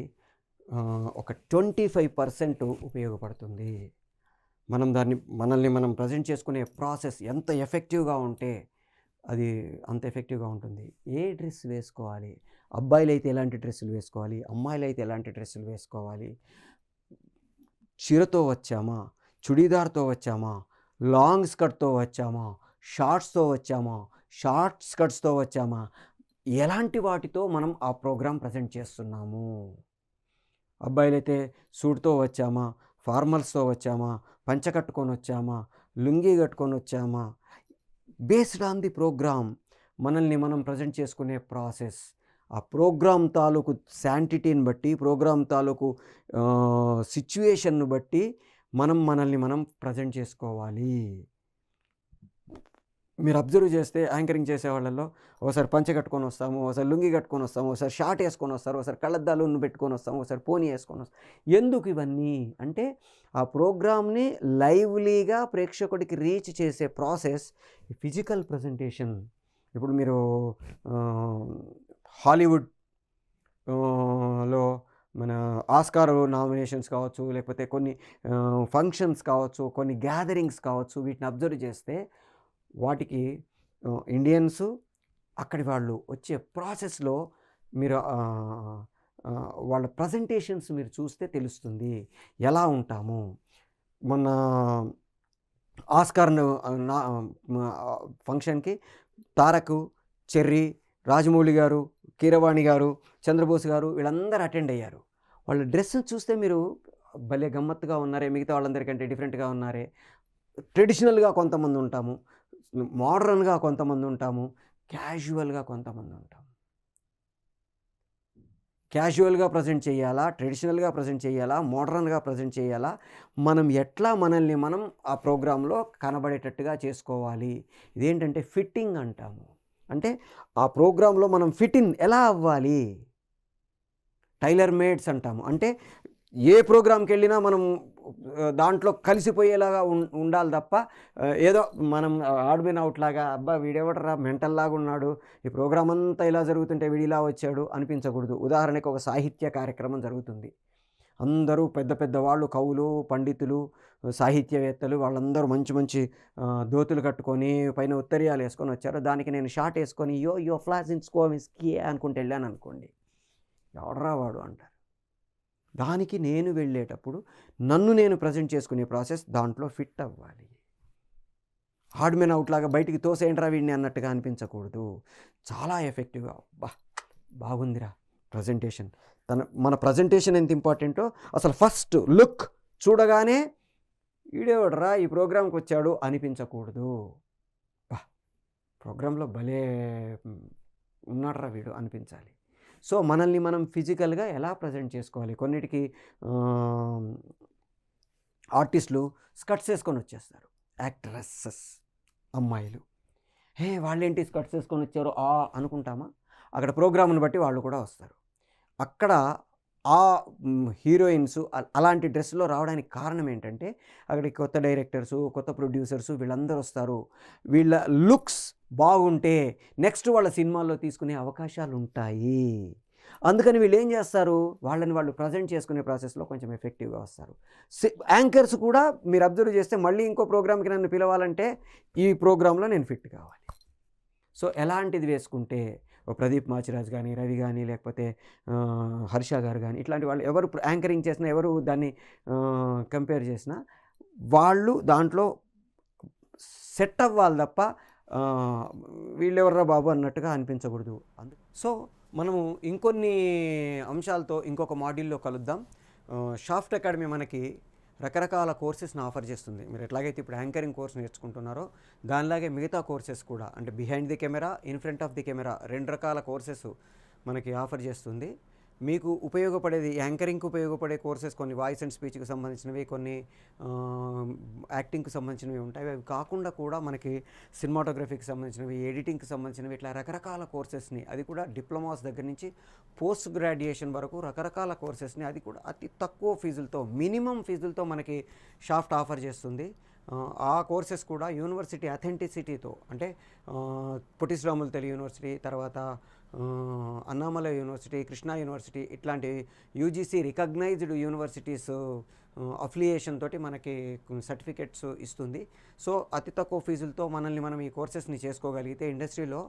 ఒక 25% ఉపయోగపడుతుంది. మనల్ని మనం ప్రజెంట్ చేసుకునే ప్రాసెస్ ఎంత ఎఫెక్టివ్‌గా ఉంటే అది అంత ఎఫెక్టివ్‌గా ఉంటుంది. ఏ డ్రెస్ వేసుకోవాలి? అబ్బాయిలైతే ఎలాంటి డ్రెస్సులు వేసుకోవాలి? అమ్మాయిలైతే ఎలాంటి డ్రెస్సులు వేసుకోవాలి? చీరతో వచ్చామా? చుడీదార్‌తో వచ్చామా? లాంగ్ స్కర్ట్‌తో వచ్చామా? షార్ట్స్‌తో వచ్చామా? షార్ట్ స్కర్ట్స్‌తో వచ్చామా? ఎలాంటి వాటితో మనం ఆ ప్రోగ్రామ్ ప్రజెంట్ చేస్తున్నాము? అబ్బాయిలైతే సూట్‌తో వచ్చామా? ఫార్మల్స్‌తో వచ్చామా? పంచ కట్టుకొనొచ్చామా? లుంగీ కట్టుకొనొచ్చామా? బేస్డ్ ఆన్ ది ప్రోగ్రామ్ మనల్ని మనం ప్రజెంట్ చేసుకునే ప్రాసెస్. ఆ ప్రోగ్రామ్ తాలూకు శాంటిటీని బట్టి, ప్రోగ్రామ్ తాలూకు సిచ్యుయేషన్‌ను బట్టి మనల్ని మనం ప్రజెంట్ చేసుకోవాలి. మీరు అబ్జర్వ్ చేస్తే యాంకరింగ్ చేసేవాళ్ళలో ఓసారి పంచె కట్టుకొని వస్తాము, ఓసారి లుంగీ కట్టుకొని వస్తాము, ఓసారి షార్ట్ వేసుకొని వస్తారు, ఓసారి కళ్ళద్దాలు పెట్టుకొని వస్తాము, ఓసారి పోనీ వేసుకొని వస్తాం. ఎందుకు ఇవన్నీ అంటే ఆ ప్రోగ్రామ్ని లైవ్లీగా ప్రేక్షకుడికి రీచ్ చేసే ప్రాసెస్ ఫిజికల్ ప్రజెంటేషన్. ఇప్పుడు మీరు హాలీవుడ్ లో మన ఆస్కార్ నామినేషన్స్ కావచ్చు, లేకపోతే కొన్ని ఫంక్షన్స్ కావచ్చు, కొన్ని గ్యాదరింగ్స్ కావచ్చు, వీటిని అబ్జర్వ్ చేస్తే వాటికి ఇండియన్సు అక్కడి వాళ్ళు వచ్చే ప్రాసెస్‌లో మీరు వాళ్ళ ప్రజెంటేషన్స్ మీరు చూస్తే తెలుస్తుంది. ఎలా ఉంటాము. మొన్న ఆస్కార్‌ను నా ఫంక్షన్‌కి తారక్, చెర్రీ, రాజమౌళి గారు, కీరవాణి గారు, చంద్రబోస్ గారు వీళ్ళందరూ అటెండ్ అయ్యారు. వాళ్ళ డ్రెస్‌ని చూస్తే మీరు భలే గమ్మత్తుగా ఉన్నారే, మిగతా వాళ్ళందరికంటే డిఫరెంట్‌గా ఉన్నారే. ట్రెడిషనల్‌గా కొంతమంది ఉంటాము. మోడర్న్‌గా కొంతమంది ఉంటాము. క్యాజువల్‌గా కొంతమంది ఉంటాము. క్యాజువల్‌గా ప్రజెంట్ చేయాలా? ట్రెడిషనల్‌గా ప్రజెంట్ చేయాలా? మోడర్న్‌గా ప్రజెంట్ చేయాలా? మనం ఎట్లా మనల్ని మనం ఆ ప్రోగ్రామ్‌లో కనబడేటట్టుగా చేసుకోవాలి. ఇదేంటంటే ఫిట్టింగ్ అంటాము. అంటే ఆ ప్రోగ్రామ్‌లో మనం ఫిట్ ఇన్ ఎలా అవ్వాలి? టైలర్ మేడ్స్ అంటాము. అంటే ఏ ప్రోగ్రామ్‌కెళ్ళినా మనం దాంట్లో కలిసిపోయేలాగా ఉండాలి తప్ప ఏదో మనం ఆడ్ బిన్ ఔట్ లాగా అబ్బా! వీడెవడురా మెంటల్‌లాగా ఉన్నాడు. ఈ ప్రోగ్రామ్ అంతా ఇలా జరుగుతుంటే వీడిలా వచ్చాడు అనిపించకూడదు. ఉదాహరణకి ఒక సాహిత్య కార్యక్రమం జరుగుతుంది. అందరూ పెద్ద పెద్ద వాళ్ళు కవులు, పండితులు, సాహిత్యవేత్తలు వాళ్ళందరూ మంచి మంచి దోతులు కట్టుకొని పైన ఉత్తరీయాలు యేసుకొని వచ్చారు. దానికి నేను షార్ట్ యేసుకొని యో ఫ్లాస్ ఇన్ స్కోమిస్కి అనుకుంటూ వెళ్ళాననుకోండి. ఎవడ్రా వాడు అంటారు. దానికి నేను వెళ్ళేటప్పుడు నన్ను నేను ప్రజెంట్ చేసుకునే ప్రాసెస్ దాంట్లో ఫిట్ అవ్వాలి. హార్డ్ మెన్ అవుట్ లాగా బయటికి తోసేయండిరా వీడిని అన్నట్టుగా అనిపించకూడదు. చాలా ఎఫెక్టివ్‌గా అబ్బా! బాగుందిరా ప్రజెంటేషన్. మన ప్రజెంటేషన్ ఎంత ఇంపార్టెంటో అసలు ఫస్ట్ లుక్ చూడగానే ఈడెవడురా ఈ ప్రోగ్రామ్‌కి వచ్చాడు అనిపించకూడదు. అబ్బా! ప్రోగ్రామ్‌లో భలే ఉన్నాడురా వీడు అనిపించాలి. సో మనల్ని మనం ఫిజికల్‌గా ఎలా ప్రజెంట్ చేసుకోవాలి. కొన్నిటికి ఆర్టిస్టులు స్కర్ట్స్ వేసుకొని వచ్చేస్తారు. యాక్ట్రెసెస్ అమ్మాయిలు. హే! వాళ్ళేంటి స్కర్ట్స్ వేసుకొని వచ్చారు అనుకుంటామా? అక్కడ ప్రోగ్రామ్‌ని బట్టి వాళ్ళు కూడా వస్తారు. అక్కడ హీరోయిన్స్ అలాంటి డ్రెస్‌లో రావడానికి కారణం ఏంటంటే అక్కడికి కొత్త డైరెక్టర్సు, కొత్త ప్రొడ్యూసర్సు వీళ్ళందరూ వస్తారు. వీళ్ళ లుక్స్ బాగుంటే నెక్స్ట్ వాళ్ళ సినిమాల్లో తీసుకునే అవకాశాలుంటాయి. అందుకని వీళ్ళేం చేస్తారు, వాళ్ళని వాళ్ళు ప్రజెంట్ చేసుకునే ప్రాసెస్‌లో కొంచెం ఎఫెక్టివ్‌గా వస్తారు. యాంకర్స్ కూడా మీరు అబ్జర్వ్ చేస్తే మళ్ళీ ఇంకో ప్రోగ్రామ్‌కి నన్ను పిలవాలంటే ఈ ప్రోగ్రామ్‌లో నేను ఫిట్ కావాలి. సో ఎలాంటిది వేసుకుంటే ప్రదీప్ మాచిరాజ్ గానీ, రవి గానీ, లేకపోతే హర్ష గారు గానీ ఇట్లాంటి వాళ్ళు ఎవరు యాంకరింగ్ చేసినా, ఎవరు దాన్ని కంపేర్ చేసినా వాళ్ళు దాంట్లో సెట్ అవ్వాలి తప్ప వీళ్ళెవర్రా బాబు అన్నట్టుగా అనిపించకూడదు. సో మనము ఇంకొన్ని అంశాలతో ఇంకొక మాడ్యూల్‌లో కలుద్దాం. షాఫ్ట్ అకాడమీ మనకి రకరకాల కోర్సెస్‌ని ఆఫర్ చేస్తుంది. మీరు ఎట్లాగైతే ఇప్పుడు యాంకరింగ్ కోర్స్ నేర్చుకుంటున్నారో దానిలాగే మిగతా కోర్సెస్ కూడా అంటే behind the camera, in front of the camera 2 రకాల కోర్సెస్ మనకి ఆఫర్ చేస్తుంది. మీకు ఉపయోగపడేది యాంకరింగ్‌కి ఉపయోగపడే కోర్సెస్ కొన్ని వాయిస్ అండ్ స్పీచ్‌కి సంబంధించినవి, కొన్ని యాక్టింగ్‌కి సంబంధించినవి ఉంటాయి. అవి కాకుండా కూడా మనకి సినిమాటోగ్రఫీకి సంబంధించినవి, ఎడిటింగ్‌కి సంబంధించినవి ఇట్లా రకరకాల కోర్సెస్‌ని, అది కూడా డిప్లొమాస్ దగ్గర నుంచి పోస్ట్ గ్రాడ్యుయేషన్ వరకు రకరకాల కోర్సెస్‌ని, అది కూడా అతి తక్కువ ఫీజులతో, మినిమమ్ ఫీజులతో మనకి షాఫ్ట్ ఆఫర్ చేస్తుంది. ఆ కోర్సెస్ కూడా యూనివర్సిటీ అథెంటిసిటీతో, అంటే పొట్టి శ్రీరాములు తెలుగు యూనివర్సిటీ, తర్వాత అన్నామలై యూనివర్సిటీ, కృష్ణా యూనివర్సిటీ ఇట్లాంటి యూజీసీ రికగ్నైజ్డ్ యూనివర్సిటీస్ అఫిలియేషన్ తోటి మనకి సర్టిఫికెట్స్ ఇస్తుంది. సో అతి తక్కువ ఫీజులతో మనల్ని మనం ఈ కోర్సెస్ని చేసుకోగలిగితే ఇండస్ట్రీలో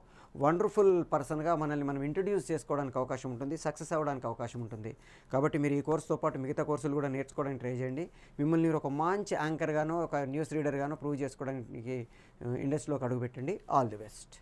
వండర్ఫుల్ పర్సన్గా మనల్ని మనం ఇంట్రడ్యూస్ చేసుకోవడానికి అవకాశం ఉంటుంది, సక్సెస్ అవ్వడానికి అవకాశం ఉంటుంది. కాబట్టి మీరు ఈ కోర్సుతో పాటు మిగతా కోర్సులు కూడా నేర్చుకోవడానికి ట్రై చేయండి. మిమ్మల్ని మీరు ఒక మంచి యాంకర్గానో, ఒక న్యూస్ రీడర్గానో ప్రూవ్ చేసుకోవడానికి ఇండస్ట్రీలోకి అడుగుపెట్టండి. All the best.